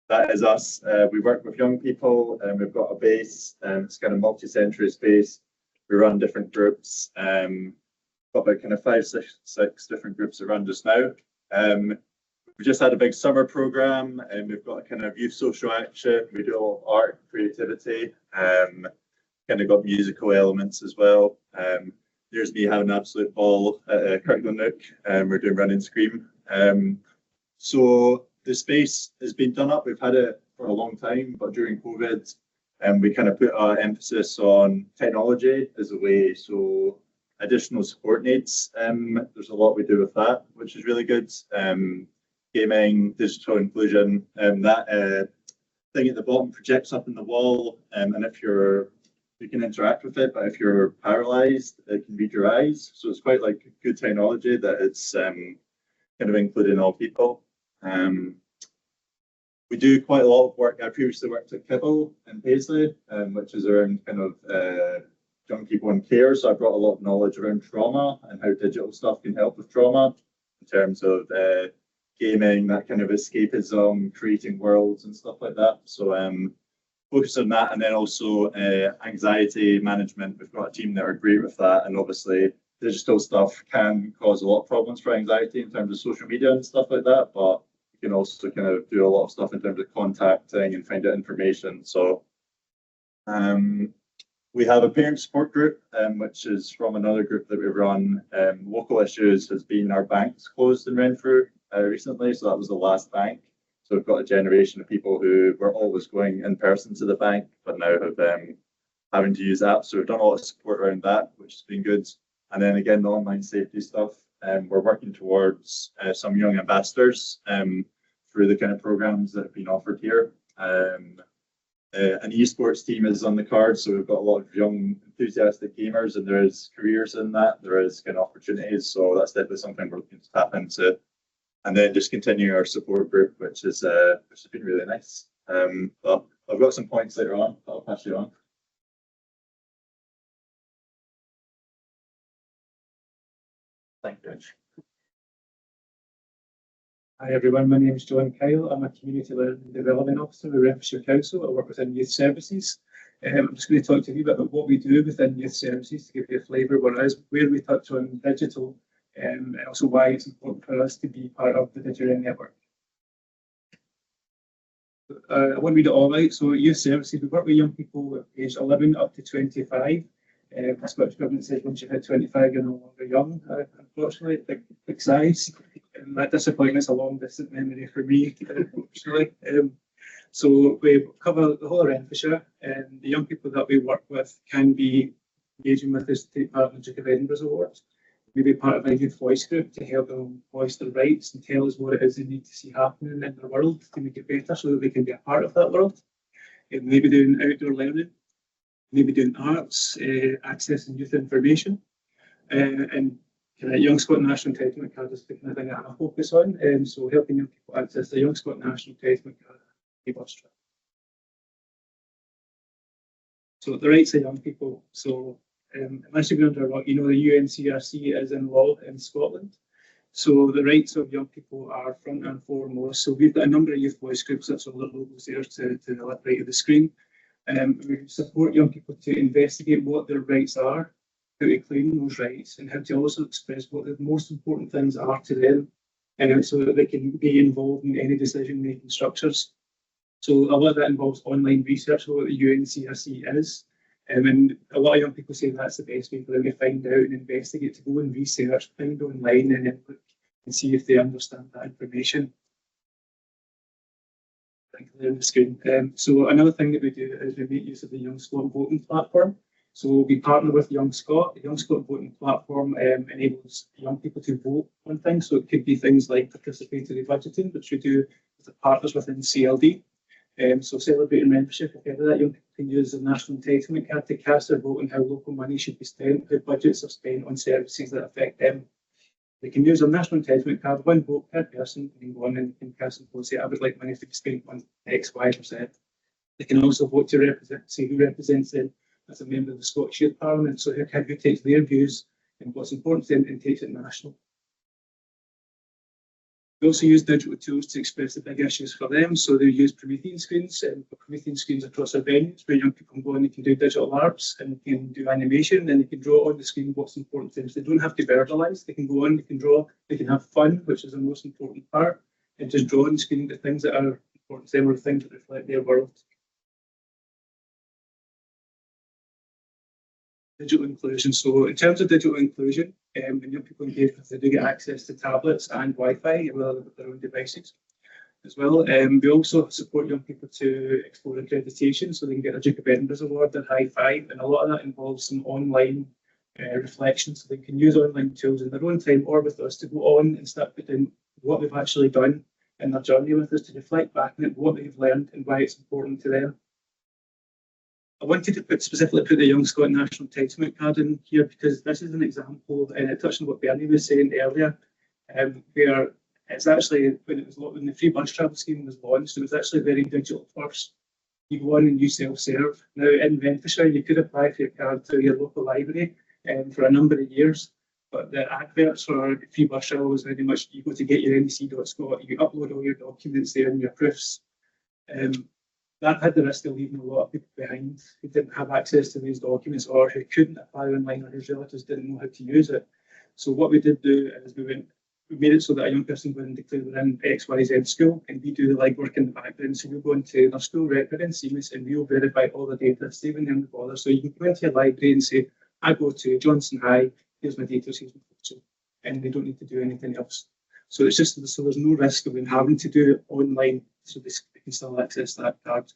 U: That is us. We work with young people, and we've got a base. It's kind of multi-sensory space. We run different groups. Got about kind of 5, 6 different groups that run just now. We just had a big summer program, and we've got a kind of youth social action. We do a lot of art, creativity, kind kind of got musical elements as well. There's me having an absolute ball at Kirkland Nook. We're doing Run and Scream. So the space has been done up. We've had it for a long time, but during COVID, we kind of put an emphasis on technology as a way. So additional support needs. There's a lot we do with that, which is really good. Gaming, digital inclusion, that thing at the bottom projects up in the wall, and if you can interact with it, but if you're paralyzed, it can read your eyes. So it's quite like good technology that it's kind of including all people. We do quite a lot of work. I previously worked at Kibble in Paisley, which is around kind of young people in care. So I brought a lot of knowledge around trauma and how digital stuff can help with trauma in terms of gaming, that kind of escapism, creating worlds and stuff like that. So focus on that, and then also anxiety management. We've got a team that are great with that, and obviously digital stuff can cause a lot of problems for anxiety in terms of social media and stuff like that, but you can also kind of do a lot of stuff in terms of contacting and find out information. So we have a parent support group, which is from another group that we run. Local issues has been our banks closed in Renfrew recently, so that was the last bank. So we've got a generation of people who were always going in person to the bank, but now have having to use apps. So we've done a lot of support around that, which has been good. And then again, the online safety stuff. We're working towards some young ambassadors through the kind of programs that have been offered here. An esports team is on the card, so we've got a lot of young enthusiastic gamers, and there is careers in that. There is kind of opportunities, so that's definitely something we're looking to tap into. And then just continuing our support group, which has been really nice. But I've got some points later on, but I'll pass you on. Thank you.
F: Hi everyone, my name is John Kyle. I'm a Community Learning and Development Officer with Renfrewshire Council. I work within Youth Services. I'm just going to talk to you a bit about what we do within Youth Services to give you a flavour of what it is, where we touch on digital, and also why it's important for us to be part of the DigiRen network. I won't read it all out. So Youth Services, we work with young people aged 11 up to 25. The Scottish Government says once you've hit 25, you're no longer young, unfortunately, big size. And that disappointment's a long distant memory for me, unfortunately. So we cover the whole of Renfrewshire, and the young people that we work with can be engaging with us to take part in the Duke of Edinburgh's Awards. Maybe part of a youth voice group to help them voice their rights and tell us what it is they need to see happening in their world to make it better so that they can be a part of that world. Maybe doing outdoor learning, maybe doing arts, accessing youth information, and kind of Young Scot National Entitlement Card is the kind of thing that I focus on. So helping young people access the Young Scot National Entitlement Card. So the rights of young people. So unless you've been under a rock, you know the UNCRC is in law in Scotland. So the rights of young people are front and foremost. So we've got a number of youth voice groups, that's all the logos there to the left right of the screen. We support young people to investigate what their rights are, how to claim those rights, and how to also express what the most important things are to them, and so that they can be involved in any decision-making structures. So a lot of that involves online research of what the UNCRC is. And a lot of young people say that's the best way for them to find out and investigate, to go and research, find online and then look and see if they understand that information. There on the screen. So another thing that we do is we make use of the Young Scot voting platform. So we partner with Young Scot. The Young Scot voting platform enables young people to vote on things. So it could be things like participatory budgeting, which we do with the partners within CLD. So celebrating membership, if ever that young people can use the National Entitlement Card to cast their vote on how local money should be spent, how budgets are spent on services that affect them. They can use a National Entitlement Card, one vote per person, and go on and can cast and vote, say, I would like money to be spent on X, Y, or Z. They can also vote to represent, say who represents them as a member of the Scottish Youth Parliament, so who takes their views and what's important to them and takes it national. We also use digital tools to express the big issues for them. So they use Promethean screens, Promethean screens across our venues where young people can go and they can do digital arts and they can do animation and they can draw on the screen what's important to them. So they don't have to verbalize, they can go on, they can draw, they can have fun, which is the most important part, and just draw on the screen the things that are important to them or things that reflect their world.
S: digital inclusion. So in terms of digital inclusion, when young people engage with, they do get access to tablets and Wi-Fi with their own devices as well. We also support young people to explore accreditation, so they can get a Duke of Edinburgh's Award, their high five, and a lot of that involves some online reflection, so they can use online tools in their own time or with us to go on and start putting what they've actually done in their journey with us, to reflect back on it, what they've learned and why it's important to them. I wanted to specifically put the Young Scot National Entitlement Card in here because this is an example, and it touched on what Bernie was saying earlier, where it's actually, when the free bus travel scheme was launched, it was actually very digital first. You go on and you self-serve. Now in Renfrewshire, you could apply for your card through your local library for a number of years, but the adverts for free bus travel was very much, you go to get your NEC.Scot, you upload all your documents there and your proofs. That had the risk of leaving a lot of people behind who didn't have access to these documents or who couldn't apply online or whose relatives didn't know how to use it. So what we did do is we made it so that a young person would declare they're in XYZ school, and we do the legwork in the background. So you'll go into their school record and CMIS, and we'll verify all the data, saving them the bother. So you can go into your library and say, I go to Johnson High, here's my data, here's my photo, and they don't need to do anything else. So it's just so there's no risk of them having to do it online, so they can still access that card.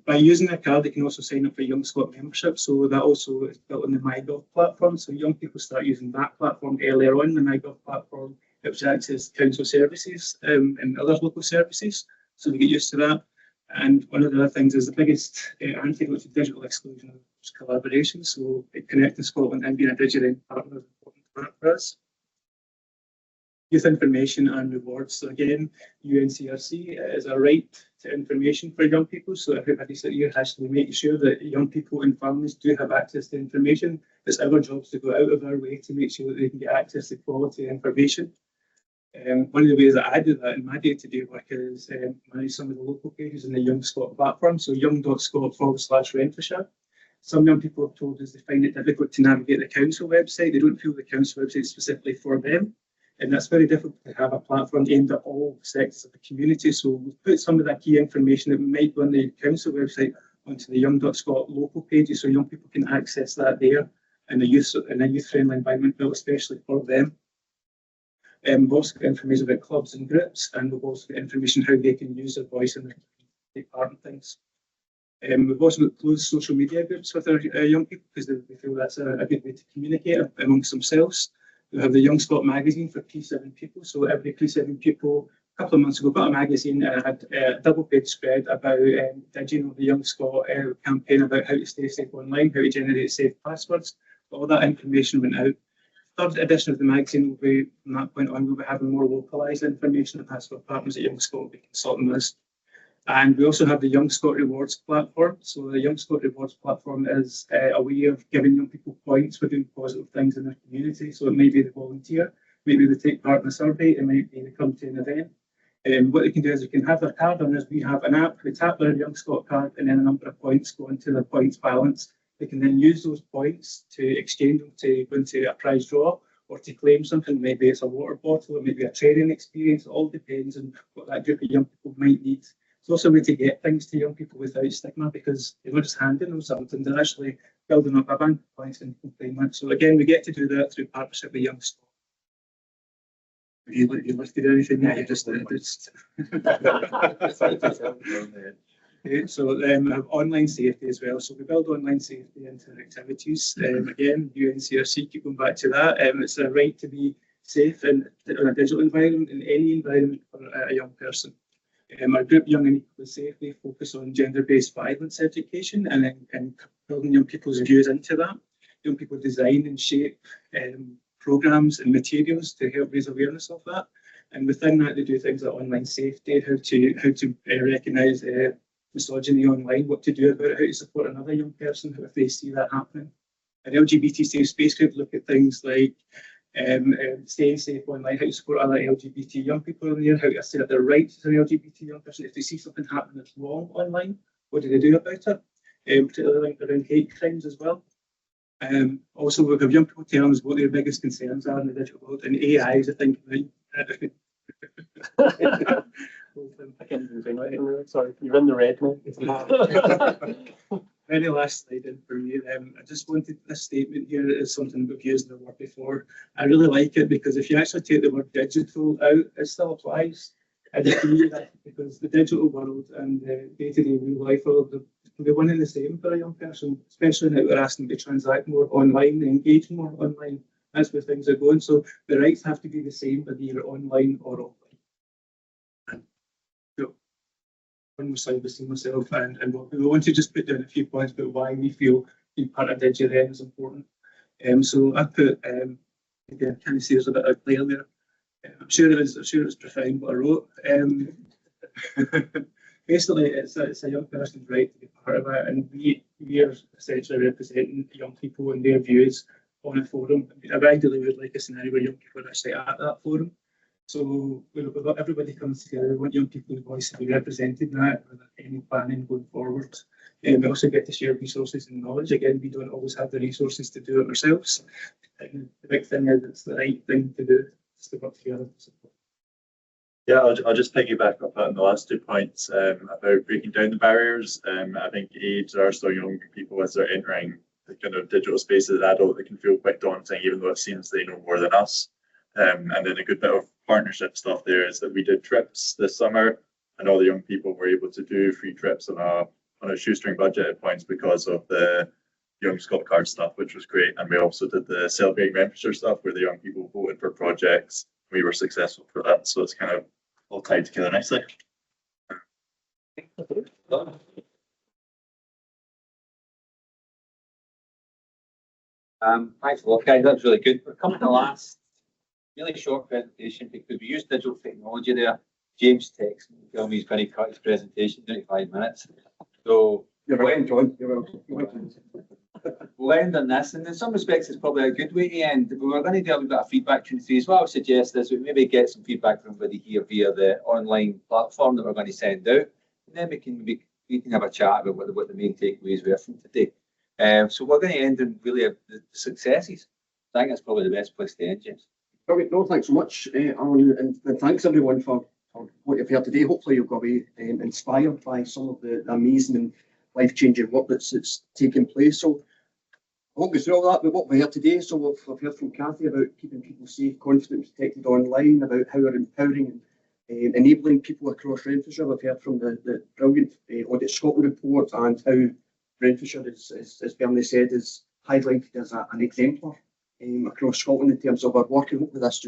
S: By using that card, they can also sign up for Young Scot membership. So that also is built on the MyGov platform. So young people start using that platform earlier on, the MyGov platform, which access council services and other local services. So they get used to that. And one of the other things is the biggest antidote to digital exclusion is collaboration. So connecting Scotland and being a DigiRen partner is important for us. Youth information and rewards. So again, UNCRC is a right to information for young people. So everybody here has to make sure that young people and families do have access to information. It's our job to go out of our way to make sure that they can get access to quality information. One of the ways that I do that in my day-to-day work is manage some of the local pages in the Young Scot platform. So young.scot/Renfrewshire. Some young people have told us they find it difficult to navigate the council website. They don't feel the council website is specifically for them. And that's very difficult to have a platform aimed at all sectors of the community. So we've put some of that key information that might be on the council website onto the young.scot local pages, so young people can access that there in a youth-friendly environment built especially for them. We've also got information about clubs and groups, and we've also got information how they can use their voice and take part in things. We've also got closed social media groups with our young people because they feel that's a good way to communicate amongst themselves. We have the Young Scot magazine for P7 people. So every P7 people, a couple of months ago, got a magazine and had a double-page spread about the Young Scot campaign about how to stay safe online, how to generate safe passwords. All that information went out. Third edition of the magazine will be, from that point on, we'll be having more localised information, and that's what partners at Young Scot will be consulting us. And we also have the Young Scot Rewards platform. So the Young Scot Rewards platform is a way of giving young people points for doing positive things in their community. So it may be they volunteer, maybe they take part in a survey, it might be they come to an event. What they can do is they can have their card on us. We have an app, we tap their Young Scot card, and then a number of points go into their points balance. They can then use those points to exchange them to go into a prize draw or to claim something. Maybe it's a water bottle, or maybe a training experience. It all depends on what that group of young people might need. It's also a way to get things to young people without stigma, because you're not just handing them something, they're actually building up a bank of points and claiming. So again, we get to do that through partnership with Young Scot. You listed anything there? You just So we have online safety as well. So we build online safety into our activities. Again, UNCRC, keep going back to that. It's a right to be safe in a digital environment, in any environment for a young person. Our group, Young and Equally Safe, they focus on gender-based violence education and building young people's views into that. Young people design and shape programmes and materials to help raise awareness of that. And within that, they do things like online safety, how to recognise misogyny online, what to do about it, how to support another young person if they see that happening. An LGBT safe space group look at things like staying safe online, how to support other LGBT young people in there, how to assert their rights as an LGBT young person. If they see something happening that's wrong online, what do they do about it? Particularly around hate crimes as well. Also, we have young people telling us what their biggest concerns are in the digital world, and AI is a thing.
L: I can't even think right now. Sorry, you're in the red now.
S: Very last slide in for me
F: I just wanted this statement here is something we've used in the word before. I really like it because if you actually take the word digital out, it still applies. And you can use that because the digital world and the day-to-day real life world can be one and the same for a young person, especially now we're asking them to transact more online, engage more online. That's where things are going. So the rights have to be the same whether you're online or offline. One more slide between myself and we want to just put down a few points about why we feel being part of DigiRen is important. So I put again, can you see there's a bit of glare there? I'm sure it was profound what I wrote. Basically, it's a young person's right to be part of it, and we are essentially representing young people and their views on a forum. I ideally would like a scenario where young people are actually at that forum. So everybody comes together. We want young people's voice to be represented in that without any planning going forward. We also get to share resources and knowledge. Again, we don't always have the resources to do it ourselves. And the big thing is it's the right thing to do. To work together.
U: Yeah, I'll just piggyback up on the last 2 points about breaking down the barriers. I think age, there are still young people as they're entering the kind of digital space as an adult that can feel quite daunting, even though it seems they know more than us. And then a good bit of partnership stuff there is that we did trips this summer, and all the young people were able to do free trips on a shoestring budget at points because of the Young Scott Card stuff, which was great. And we also did the Celebrating Renfrewshire stuff where the young people voted for projects. We were successful for that. So it's kind of all tied together nicely.
A: Thanks a lot, guys. That was really good. We're coming to the last really short presentation because we used digital technology there. James texted me to tell me he's going to cut his presentation down to 5 minutes. So
B: you're right, John. You're welcome.
A: We'll end on this, and in some respects it's probably a good way to end. But we're going to do a little bit of feedback Tuesday. What I would suggest is we maybe get some feedback from everybody here via the online platform that we're going to send out, and then we can have a chat about what the main takeaways were from today. So we're going to end on really the successes. I think that's probably the best place to end, James.
B: Brilliant. No, thanks so much, Alan, and thanks everyone for what you've heard today. Hopefully you've got away inspired by some of the amazing and life-changing work that's taking place. So I won't go through all that, but what we heard today, so we've heard from Cathy about keeping people safe, confident, protected online, about how we're empowering and enabling people across Renfrewshire. We've heard from the brilliant Audit Scotland report and how Renfrewshire, as Bernie said, is highlighted as an exemplar across Scotland in terms of our work. And hopefully this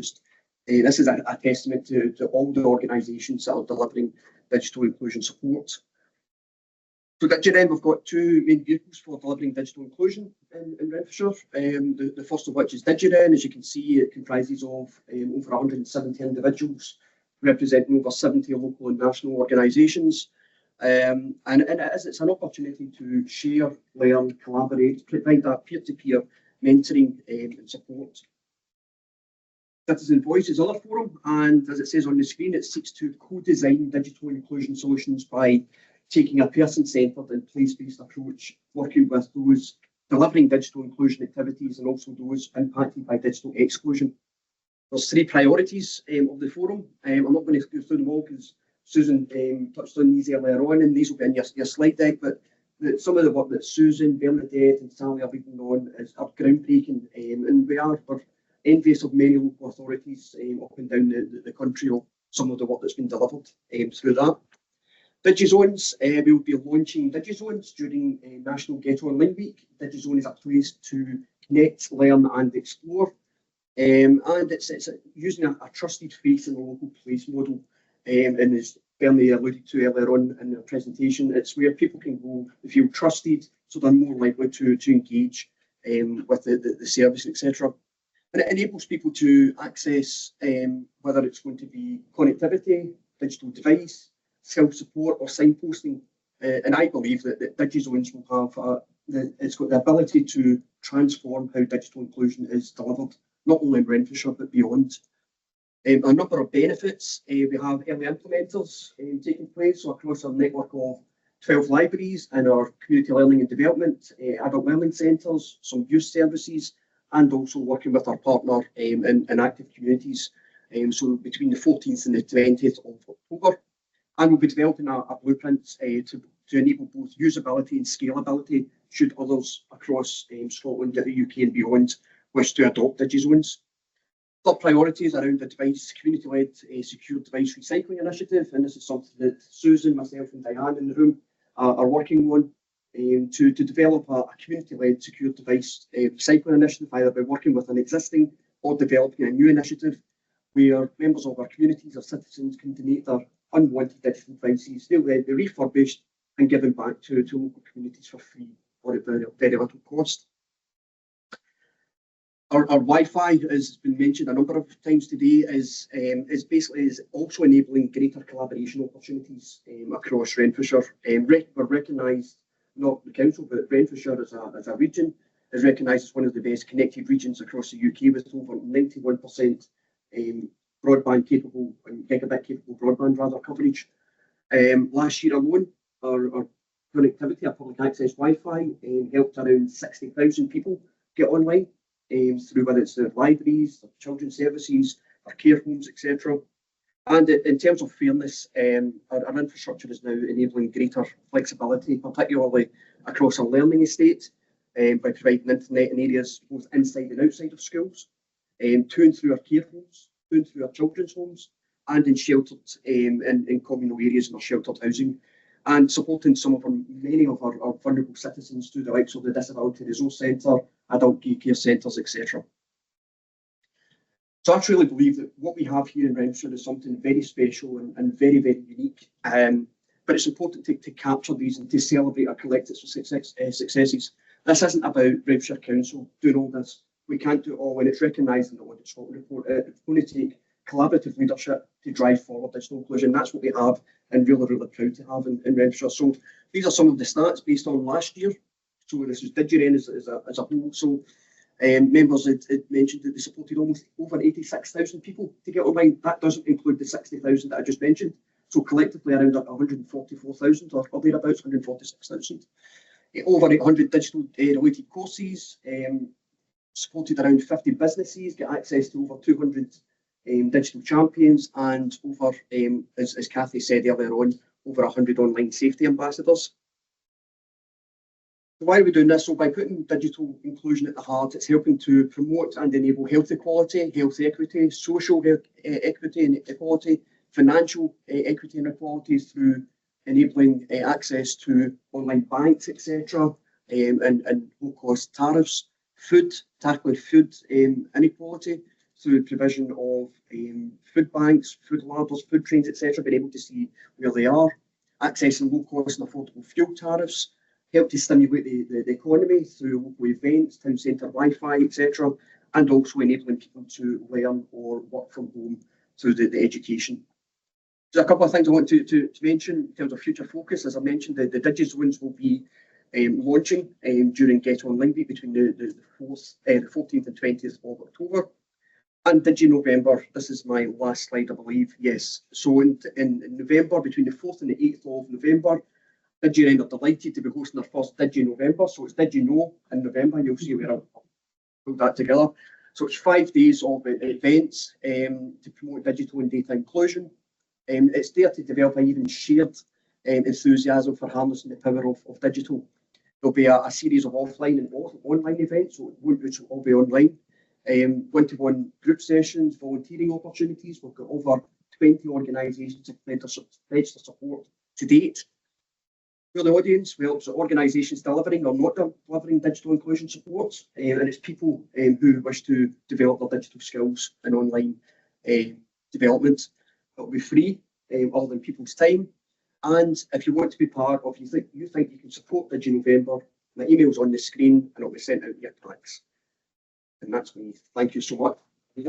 B: is a testament to all the organisations that are delivering digital inclusion support. So DigiRen, we've got 2 main vehicles for delivering digital inclusion in Renfrewshire. The first of which is DigiRen. As you can see, it comprises of over 170 individuals representing over 70 local and national organisations. And it's an opportunity to share, learn, collaborate, provide that peer-to-peer mentoring and support. Citizen Voice is another forum, and as it says on the screen, it seeks to co-design digital inclusion solutions by taking a person-centred and place-based approach, working with those delivering digital inclusion activities and also those impacted by digital exclusion. There's 3 priorities of the forum. I'm not going to go through them all because Susan touched on these earlier on, and these will be in your slide deck, but some of the work that Susan, Bernadette and Sally are leading on are groundbreaking, and we're envious of many local authorities up and down the country of some of the work that's been delivered through that. DigiZones, we will be launching DigiZones during National Get Online Week. DigiZone is a place to connect, learn and explore. And it's using a trusted face in the local place model. And as Bernie alluded to earlier on in the presentation, it's where people can go, they feel trusted, so they're more likely to engage with the service, etc. And it enables people to access whether it's going to be connectivity, digital device, self-support or signposting. And I believe that DigiZones will have it's got the ability to transform how digital inclusion is delivered, not only in Renfrewshire but beyond. A number of benefits. We have early implementers taking place across our network of 12 libraries and our community learning and development, adult learning centres, some youth services, and also working with our partner in active communities. So between the 14th and the 20th of October. And we'll be developing a blueprint to enable both usability and scalability should others across Scotland, the UK and beyond wish to adopt DigiZones. Top priorities around the device community-led secure device recycling initiative, and this is something that Susan, myself and Diane in the room are working on to develop a community-led secure device recycling initiative, either by working with an existing or developing a new initiative where members of our communities or citizens can donate their unwanted digital devices. They'll then be refurbished and given back to local communities for free or at very, very little cost. Our Wi-Fi, as has been mentioned a number of times today, is also enabling greater collaboration opportunities across Renfrewshire. We're recognised, not the council, but Renfrewshire as a region is recognised as one of the best connected regions across the UK, with over 91% broadband capable and gigabit capable broadband rather coverage. Last year alone, our connectivity, our public access Wi-Fi, helped around 60,000 people get online through whether it's the libraries, the children's services, our care homes, etc. And in terms of fairness, our infrastructure is now enabling greater flexibility, particularly across our learning estate, by providing internet in areas both inside and outside of schools, to and through our care homes, to and through our children's homes, and in sheltered in communal areas in our sheltered housing, and supporting many of our vulnerable citizens through the likes of the Disability Resource Centre, adult day care centres, etc. So I truly believe that what we have here in Renfrewshire is something very special and very, very unique. But it's important to capture these and to celebrate our collective successes. This isn't about Renfrewshire Council doing all this. We can't do it all, and it's recognised in the Audit Scotland report. It's going to take collaborative leadership to drive forward digital inclusion. That's what we have, and really, really proud to have in Renfrewshire. So these are some of the stats based on last year. So this is DigiRen as a whole. So members had mentioned that they supported almost over 86,000 people to get online. That doesn't include the 60,000 that I just mentioned. So collectively around 144,000 or thereabouts, 146,000. Over 800 digital related courses, supported around 50 businesses, get access to over 200 digital champions, and over, as Cathy said earlier on, over 100 online safety ambassadors. Why are we doing this? So by putting digital inclusion at the heart, it's helping to promote and enable health equality, health equity, social equity and equality, financial equity and equality through enabling access to online banks, etc., and low-cost tariffs, tackling food inequality through provision of food banks, food ladders, food trains, etc., being able to see where they are, accessing low-cost and affordable fuel tariffs, help to stimulate the economy through local events, town centre Wi-Fi, etc., and also enabling people to learn or work from home through the education. There's a couple of things I want to mention in terms of future focus. As I mentioned, the DigiZones will be launching during Get Online Week between the 14th and 20th of October. And DigiNovember, this is my last slide, I believe. Yes. So in November, between the 4th and the 8th of November, DigiRen are delighted to be hosting their first DigiNovember. So it's DigiKnow in November. You'll see where I'll put that together. So it's 5 days of events to promote digital and data inclusion. It's there to develop an even shared enthusiasm for harnessing the power of digital. There'll be a series of offline and online events, so which will all be online. One-to-one group sessions, volunteering opportunities. We've got over 20 organisations that pledged their support to date. For the audience, we help organisations delivering or not delivering digital inclusion support, and it's people who wish to develop their digital skills and online development. It'll be free, other than people's time. And if you want to be part of, you think you can support DigiNovember, my email's on the screen and it'll be sent out in your packs. And that's me. Thank you so much.
A: I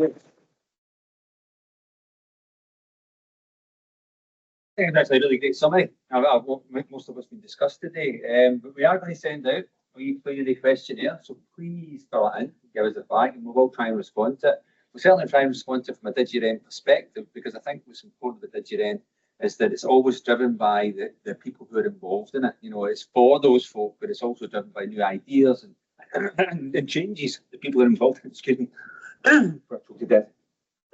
A: think that's a really great summary. Most of us been discussed today, but we are going to send out a wee query questionnaire, so please fill it in, give us a feedback, and we will try and respond to it. We'll certainly try and respond to it from a DigiRen perspective, because I think what's important with DigiRen is that it's always driven by the people who are involved in it. You know, it's for those folk, but it's also driven by new ideas and changes the people who are involved in. Excuse me. So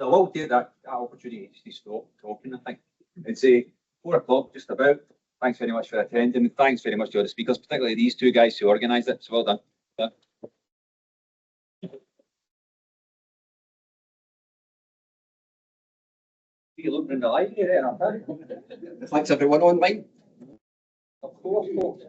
A: we'll take that opportunity to stop talking, I think, and say 4 o'clock just about. Thanks very much for attending. Thanks very much to all the speakers, particularly these two guys who organised it. So well done. You look in the light here, aren't you?
B: Thanks everyone online.
A: Of course, folks.